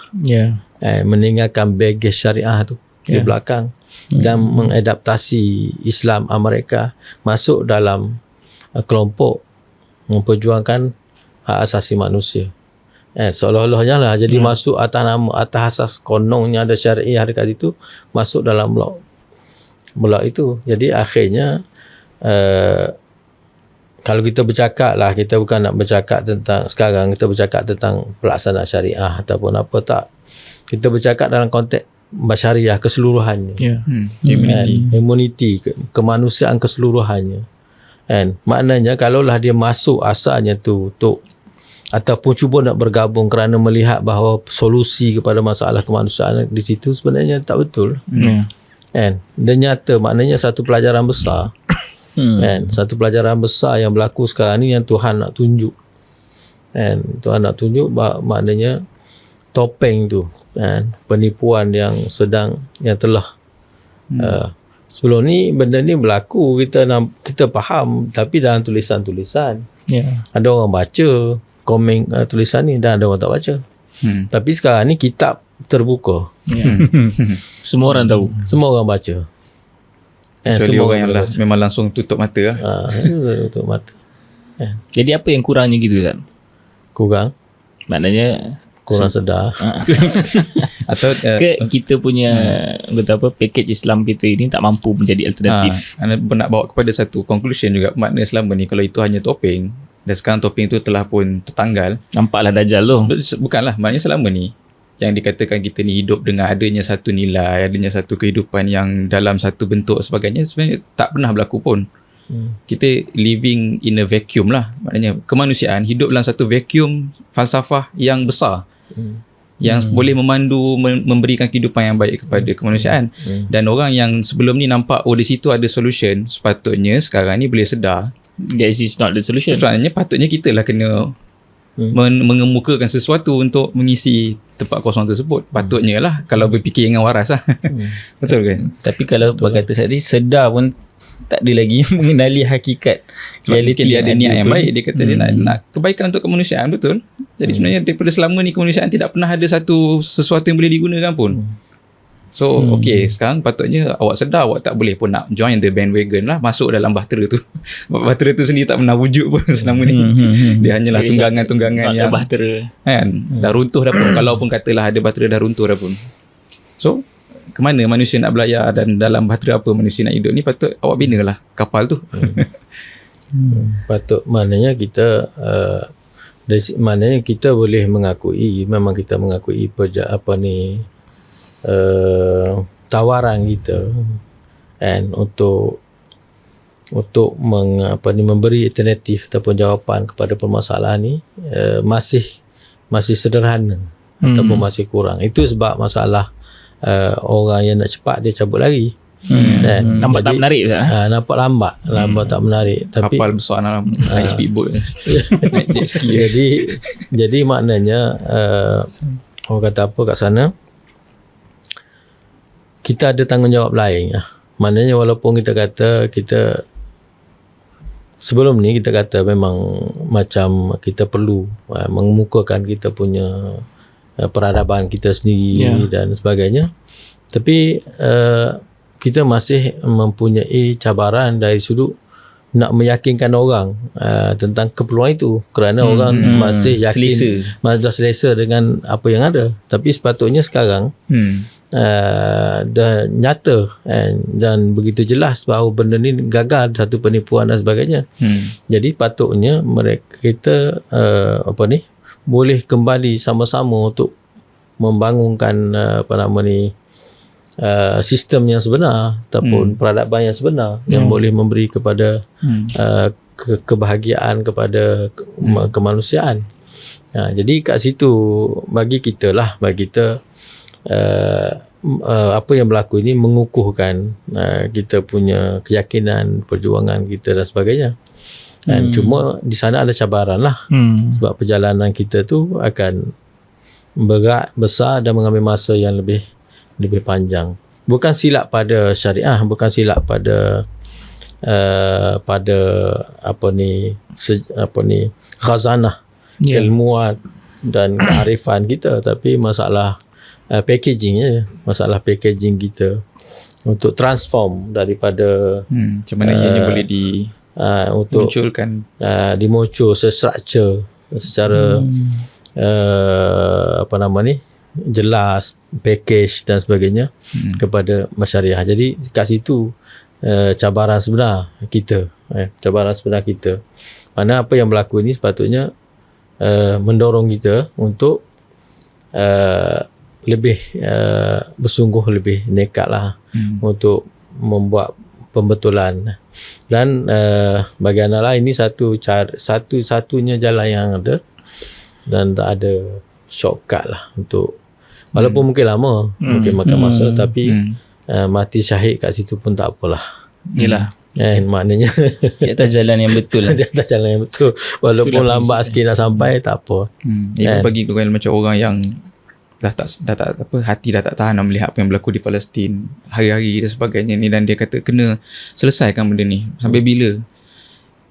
meninggalkan baggage syariah tu di belakang dan mengadaptasi Islam Amerika masuk dalam kelompok memperjuangkan hak asasi manusia. Seolah-olahnya lah jadi masuk atas nama, atas asas kononnya ada syariah dekat situ, masuk dalam blok itu. Jadi akhirnya kalau kita bercakap lah, kita bukan nak bercakap tentang sekarang, kita bercakap tentang pelaksanaan syariah ataupun apa, tak. Kita bercakap dalam konteks basyariah keseluruhannya. Humanity, kemanusiaan keseluruhannya. And maknanya kalaulah dia masuk asalnya tu untuk ataupun cuba nak bergabung kerana melihat bahawa solusi kepada masalah kemanusiaan di situ, sebenarnya tak betul. Kan? Dan nyata maknanya satu pelajaran besar. Kan? Satu pelajaran besar yang berlaku sekarang ni yang Tuhan nak tunjuk. Kan? Tuhan nak tunjuk maknanya topeng tu kan, penipuan yang telah sebelum ni benda ni berlaku, kita faham, tapi dalam tulisan-tulisan. Ada orang baca komen tulisan ni dan ada orang tak baca. Tapi sekarang ni kitab terbuka. Semua orang tahu. Semua orang baca. Kecuali orang yang memang langsung tutup mata lah. Tutup mata. Jadi apa yang kurangnya gitu kan? Kurang? Maknanya kurang sedar. Atau kita punya package Islam kita ini tak mampu menjadi alternatif. Anda nak bawa kepada satu conclusion juga, makna selama ni kalau itu hanya topeng dan sekarang topeng itu telah pun tertanggal, nampaklah dajal tu. Bukanlah, maknanya selama ni yang dikatakan kita ni hidup dengan adanya satu nilai, adanya satu kehidupan yang dalam satu bentuk sebagainya, sebenarnya tak pernah berlaku pun. Kita living in a vacuum lah. Maknanya kemanusiaan hidup dalam satu vacuum falsafah yang besar, yang boleh memandu, memberikan kehidupan yang baik kepada kemanusiaan. Dan orang yang sebelum ni nampak di situ ada solution, sepatutnya sekarang ni boleh sedar that is not the solution. Sebenarnya patutnya kita lah kena mengemukakan sesuatu untuk mengisi tempat kosong tersebut. Patutnya lah, kalau berfikir dengan waras lah. Betul kan? Tapi kalau berkata tadi, sedar pun tak ada lagi mengenali hakikat. Sebab dia ada niat yang baik. Dia kata dia nak kebaikan untuk kemanusiaan, betul. Jadi sebenarnya daripada selama ni kemanusiaan tidak pernah ada sesuatu yang boleh digunakan pun. So sekarang patutnya awak sedar, awak tak boleh pun nak join the bandwagon lah, masuk dalam bahtera tu. Bahtera tu sendiri tak pernah wujud pun selama ni. Dia hanyalah tunggangan-tunggangan yang bahtera kan, dah runtuh dah pun. Kalau pun katalah ada bahtera dah runtuh dah pun. So kemana manusia nak belayar, dan dalam bahtera apa manusia nak hidup ni, patut awak binalah kapal tu. Patut, maknanya kita maknanya kita boleh mengakui, memang kita mengakui tawaran kita kan untuk memberi alternatif ataupun jawapan kepada permasalahan ni masih sederhana ataupun masih kurang. Itu sebab masalah orang yang nak cepat dia cabut lari. Nampak tak menarik tak? Nampak lambat tak menarik. Tapi kapal besar dalam naik speedboat, naik jet ski. Jadi maknanya orang kata apa kat sana, kita ada tanggungjawab lain. Maknanya walaupun kita kata sebelum ni kita kata memang macam kita perlu mengemukakan kita punya peradaban kita sendiri dan sebagainya, tapi kita masih mempunyai cabaran dari sudut nak meyakinkan orang tentang keperluan itu, kerana orang masih yakin, dah selesa dengan apa yang ada. Tapi sepatutnya sekarang dah nyata dan begitu jelas bahawa benda ni gagal, satu penipuan dan sebagainya. Jadi patutnya kita boleh kembali sama-sama untuk membangunkan sistem yang sebenar ataupun peradaban yang sebenar yang boleh memberi kepada kebahagiaan kepada kemanusiaan. Jadi kat situ bagi kita apa yang berlaku ini mengukuhkan kita punya keyakinan, perjuangan kita dan sebagainya. Dan cuma di sana ada cabaran lah, sebab perjalanan kita tu akan berat, besar dan mengambil masa yang lebih panjang. Bukan silap pada syariah, bukan silap pada khazanah ilmuwan dan kearifan kita, tapi masalah packaging masalah packaging kita untuk transform daripada macam mana ianya boleh dimunculkan, dimuncul structure secara jelas, package dan sebagainya kepada masyarakat. Jadi kat situ cabaran sebenar kita. Mana apa yang berlaku ini sepatutnya mendorong kita untuk lebih bersungguh, lebih nekat lah untuk membuat pembetulan. Dan bagi Anala ini satu-satunya jalan yang ada, dan tak ada shortcut lah untuk, walaupun mungkin lama, mungkin makan masa, tapi mati syahid kat situ pun tak apalah. Yelah. Maknanya di atas jalan yang betul. Di atas jalan yang betul, walaupun lambat sikit nak sampai, tak apa. Bagi kau macam orang yang hati dah tak tahan nak melihat apa yang berlaku di Palestin hari-hari dan sebagainya ni, dan dia kata kena selesaikan benda ni sampai bila.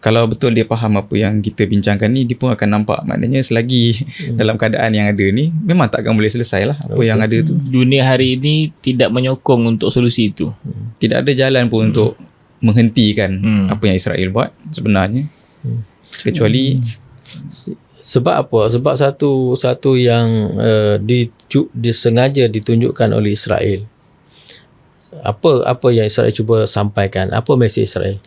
Kalau betul dia faham apa yang kita bincangkan ni, dia pun akan nampak maknanya selagi dalam keadaan yang ada ni memang takkan boleh selesai lah apa yang ada tu. Dunia hari ini tidak menyokong untuk solusi itu. Tidak ada jalan pun untuk menghentikan apa yang Israel buat sebenarnya, kecuali sebab apa? Sebab satu yang disengaja ditunjukkan oleh Israel. Apa yang Israel cuba sampaikan? Apa mesej Israel?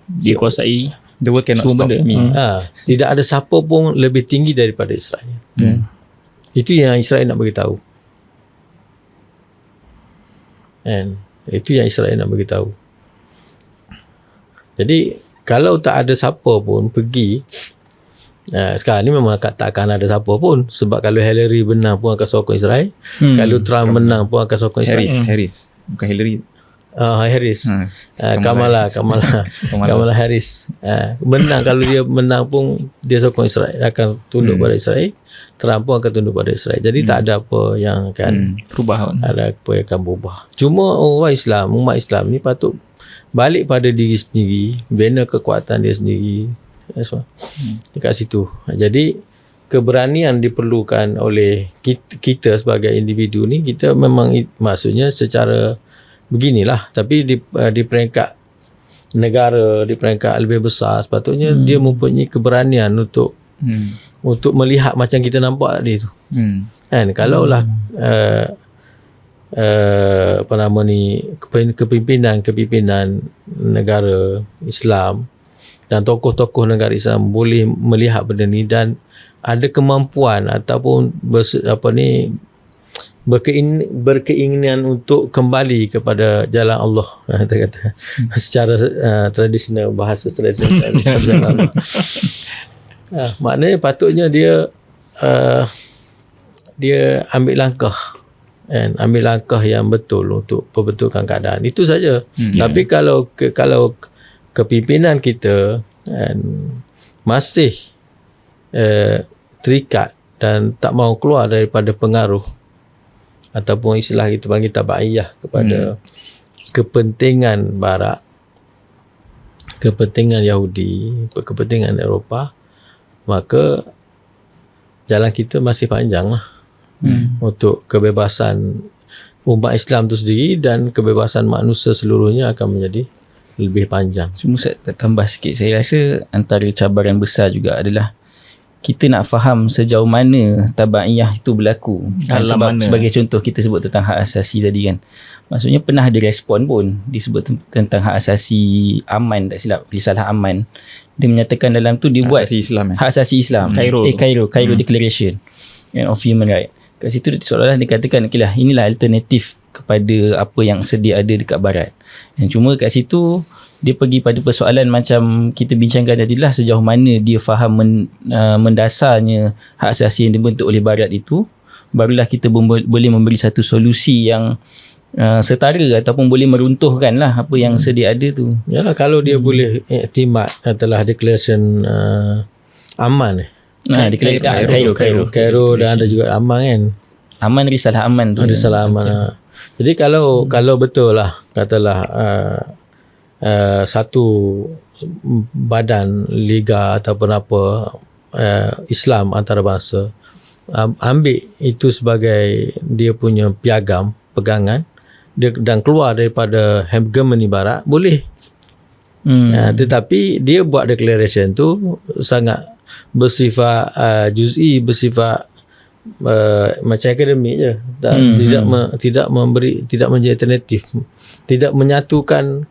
Dia kuasai the world cannot stop me. Tidak ada siapa pun lebih tinggi daripada Israel. Itu yang Israel nak beritahu. Itu yang Israel nak beritahu. Jadi kalau tak ada siapa pun pergi, sekarang ni memang tak akan ada siapa pun, sebab kalau Hillary menang pun akan sokong Israel, kalau Trump menang pun akan sokong Israel. Harris bukan Hillary. Harris. Kamala Harris. Menang, kalau dia menang pun dia sokong Israel, akan tunduk pada Israel. Trump pun akan tunduk pada Israel. Jadi tak ada apa yang akan ada apa yang akan berubah. Cuma umat Islam ni patut balik pada diri sendiri, bina kekuatan dia sendiri. Dekat situ. Jadi keberanian diperlukan oleh kita sebagai individu ni. Kita memang maksudnya secara beginilah, tapi di peringkat negara, di peringkat lebih besar, sepatutnya dia mempunyai keberanian untuk melihat macam kita nampak tadi tu. Kalaulah kepimpinan negara Islam dan tokoh-tokoh negara Islam boleh melihat benda ni dan ada kemampuan ataupun berkeinginan untuk kembali kepada jalan Allah, kita kata secara tradisional, bahasa tradisional. Maknanya patutnya dia ambil langkah yang betul untuk perbetulkan keadaan. Itu saja. Tapi kalau kepimpinan kita masih terikat dan tak mahu keluar daripada pengaruh ataupun istilah kita panggil tabaiyah kepada kepentingan Barat, kepentingan Yahudi, kepentingan Eropah, maka jalan kita masih panjang lah untuk kebebasan umat Islam itu sendiri, dan kebebasan manusia seluruhnya akan menjadi lebih panjang. Cuma saya tambah sikit, saya rasa antara cabaran besar juga adalah kita nak faham sejauh mana tabaiyah itu berlaku. Dalam mana? Sebagai contoh kita sebut tentang hak asasi tadi kan. Maksudnya pernah ada respon pun disebut tentang hak asasi Aman, tak silap, risalah Aman. Dia menyatakan dalam tu dia buat Asasi Islam hak asasi Islam. Cairo Declaration of Human Rights. Kat situ seolah-olah dia katakan okay lah, inilah alternatif kepada apa yang sedia ada dekat barat. Dan cuma kat situ dia pergi pada persoalan macam kita bincangkan tadi lah, sejauh mana dia faham mendasarnya hak asasi yang dibentuk oleh barat itu, barulah kita boleh memberi satu solusi yang setara ataupun boleh meruntuhkan lah apa yang sedia ada tu. Yalah, kalau dia boleh iktimat telah declaration Aman Di Cairo dan ada juga Aman kan. Aman, risalah Aman tu. Risalah Aman. Jadi kalau betul lah katalah satu badan liga ataupun apa Islam antarabangsa ambil itu sebagai dia punya piagam pegangan dia, dan keluar daripada hegemoni barat, boleh. Tetapi dia buat declaration tu sangat bersifat juz'i, bersifat macam akademik je, tidak memberi, tidak menjadi alternatif, tidak menyatukan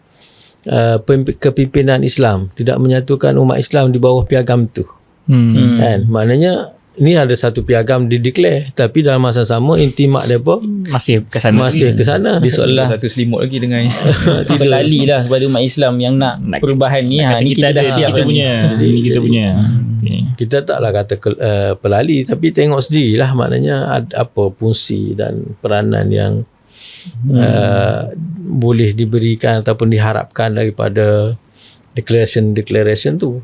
kepimpinan Islam, tidak menyatukan umat Islam di bawah piagam tu. Kan, maknanya ini ada satu piagam dideclare, tapi dalam masa sama intimak mereka masih ke sana. Dia seolah satu selimut lagi dengan berlali lah kepada umat Islam yang nak perubahan ni. Ni kita dah siap kita punya. Ini kita punya. Kita taklah kata pelali, tapi tengok sendirilah maknanya apa fungsi dan peranan yang boleh diberikan ataupun diharapkan daripada declaration tu.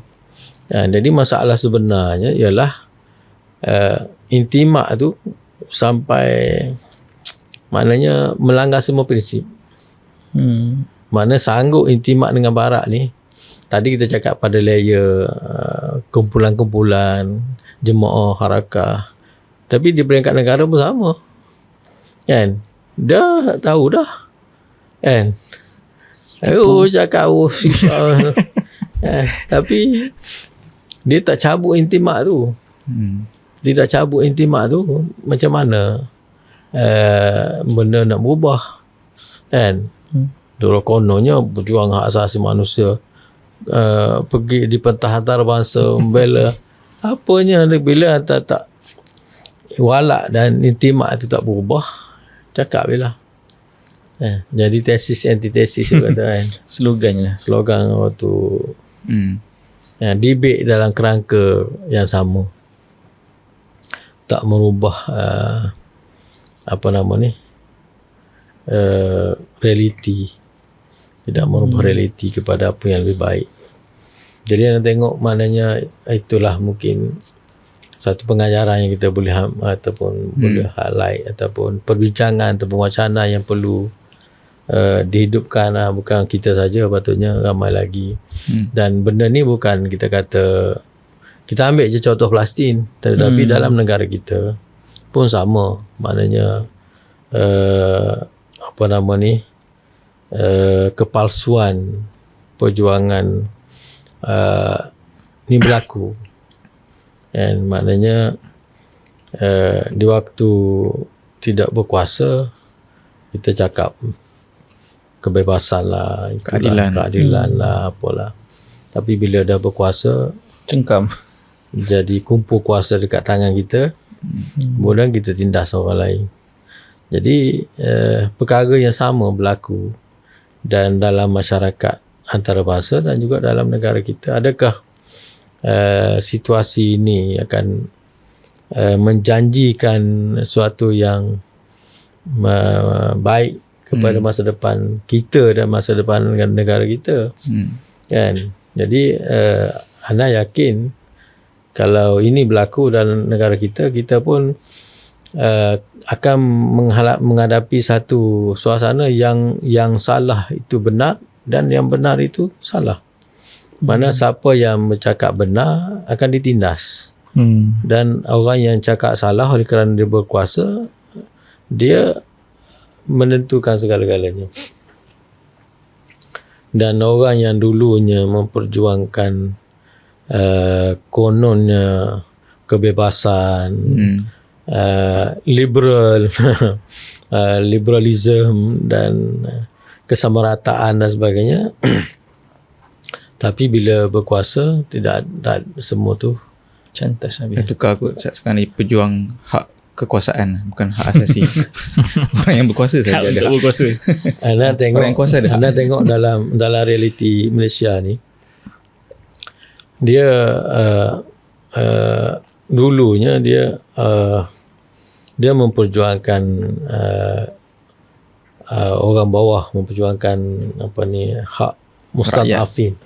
Jadi masalah sebenarnya ialah intimak tu sampai maknanya melanggar semua prinsip. Mana sanggup intimak dengan barat ni. Tadi kita cakap pada layer kumpulan-kumpulan, jemaah, harakah. Tapi di peringkat negara pun sama. Kan? Dah tahu dah. Kan? Cakap susah. Tapi dia tak cabut intimak tu. Dia tak cabut intimak tu, macam mana benda nak berubah. Kan? Dulu kononnya berjuang hak asasi manusia, pergi di pentah antarabangsa membela apanya, bila tak walak dan intimak itu tak berubah, cakap bila jadi tesis antitesis kata kan. slogan waktu debate dalam kerangka yang sama, tak merubah realiti, tidak merubah realiti kepada apa yang lebih baik. Jadi anda tengok, maknanya itulah mungkin satu pengajaran yang kita boleh ataupun boleh highlight ataupun perbincangan ataupun wacana yang perlu dihidupkan. Bukan kita saja, patutnya ramai lagi. Dan benda ni bukan kita kata, kita ambil je contoh Palestin, tetapi dalam negara kita pun sama. Maknanya kepalsuan perjuangan ni berlaku. Dan maknanya di waktu tidak berkuasa kita cakap kebebasan lah, keadilan lah, apalah. Tapi bila dah berkuasa, cengkam, jadi kumpul kuasa dekat tangan kita, kemudian kita tindas orang lain. Jadi perkara yang sama berlaku dan dalam masyarakat antarabangsa dan juga dalam negara kita. Adakah situasi ini akan menjanjikan sesuatu yang baik kepada masa depan kita dan masa depan negara kita? Kan? Jadi Ana yakin kalau ini berlaku dalam negara kita, kita pun akan menghadapi satu suasana yang salah itu benar dan yang benar itu salah. Mana siapa yang bercakap benar akan ditindas. Dan orang yang cakap salah oleh kerana dia berkuasa, dia menentukan segala-galanya. Dan orang yang dulunya memperjuangkan kononnya kebebasan, liberal, liberalism dan kesamarataan dan sebagainya. Tapi bila berkuasa, tidak semua tu Cantas habis. Tukar aku sekarang ni pejuang hak kekuasaan, bukan hak asasi. Orang yang berkuasa saja ada hak. berkuasa. Anda tengok, Orang yang kuasa ada hak. anda tengok dalam realiti Malaysia ni, dia dulunya dia memperjuangkan orang bawah, memperjuangkan hak mustadafin,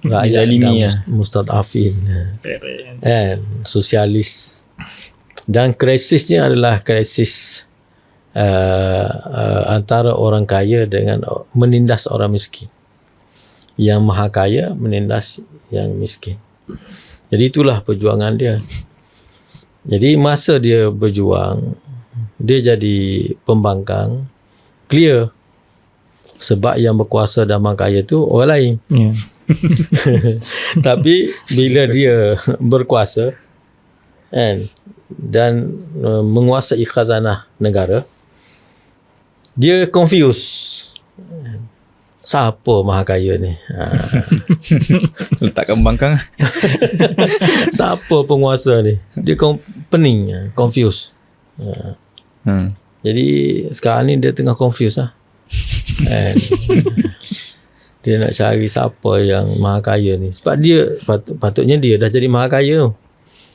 rakyat Dizalimi, dan mustadafin, sosialis. Dan krisisnya adalah krisis antara orang kaya dengan menindas orang miskin. Yang maha kaya menindas yang miskin. Jadi itulah perjuangan dia. Jadi masa dia berjuang, dia jadi pembangkang, clear. Sebab yang berkuasa dan maha kaya tu orang lain. Yeah. Tapi bila dia berkuasa kan, dan menguasai khazanah negara, dia confuse. Siapa maha kaya ni? Letakkan pembangkang. Siapa penguasa ni? Dia pening, confuse. Jadi sekarang ni dia tengah confuse lah. And dia nak cari siapa yang maha kaya ni. Sebab dia patutnya dia dah jadi maha kaya.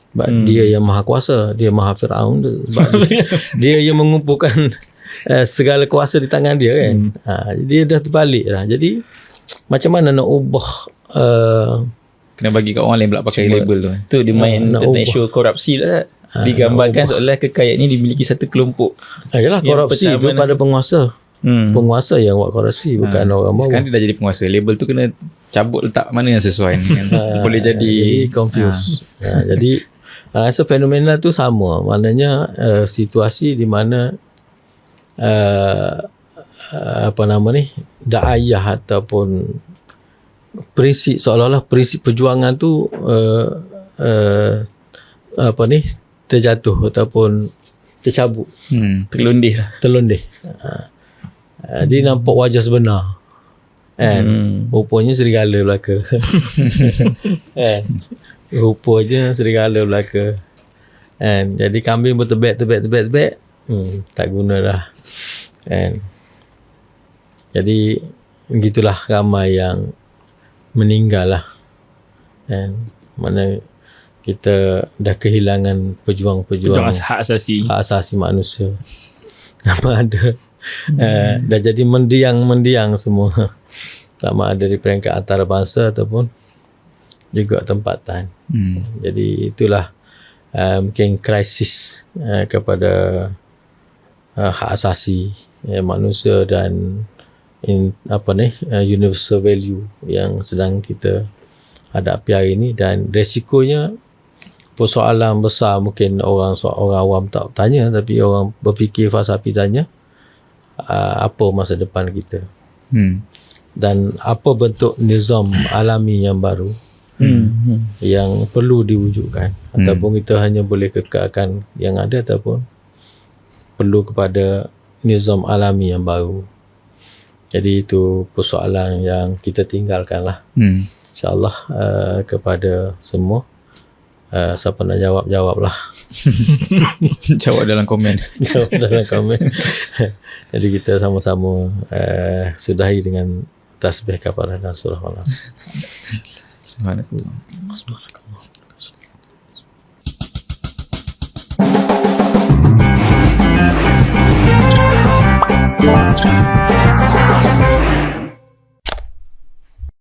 Sebab dia yang maha kuasa, dia maha Firaun tu. Sebab dia yang mengumpulkan segala kuasa di tangan dia kan. Dia dah terbalik lah. Jadi macam mana nak ubah Kena bagi kat orang lain pula pakai label tu. Tu dia main nak tentang ubah. isu korupsi lah. Digambarkan seolah kekayaan ni dimiliki satu kelompok. yalah, korupsi Yang tu pada penguasa. Penguasa yang buat korupsi, bukan orang bawah. Sekarang dia dah jadi penguasa. Label tu kena cabut letak mana yang sesuai ni kan. Boleh jadi confused. Jadi rasa fenomena tu sama. Maknanya situasi di mana daiyah ataupun prinsip, seolah-olah prinsip perjuangan tu terjatuh ataupun tercabut, terlondeh. Dia nampak wajah sebenar kan. Rupanya serigala belaka. Kan, rupanya serigala belaka kan. Jadi kambing bertebak tak guna dah kan. Jadi gitulah ramai yang meninggal lah kan. Mana kita dah kehilangan pejuang-pejuang hak asasi manusia. Nama ada dah jadi mendiang semua. Sama ada di peringkat antarabangsa ataupun juga tempatan. Jadi itulah mungkin krisis kepada hak asasi manusia dan universal value yang sedang kita hadapi hari ini. Dan resikonya persoalan besar, mungkin orang awam tak tanya, tapi orang berfikir falsafi tanya, apa masa depan kita dan apa bentuk nizam alami yang baru yang perlu diwujudkan, ataupun kita hanya boleh kekalkan yang ada, ataupun perlu kepada nizam alami yang baru. Jadi itu persoalan yang kita tinggalkan lah. InsyaAllah kepada semua, siapa nak jawab lah. Jawab dalam komen. Jawab dalam komen. Jadi kita sama-sama sudahi dengan tasbih kafarah dan surah Al-Nas. Subhanallah.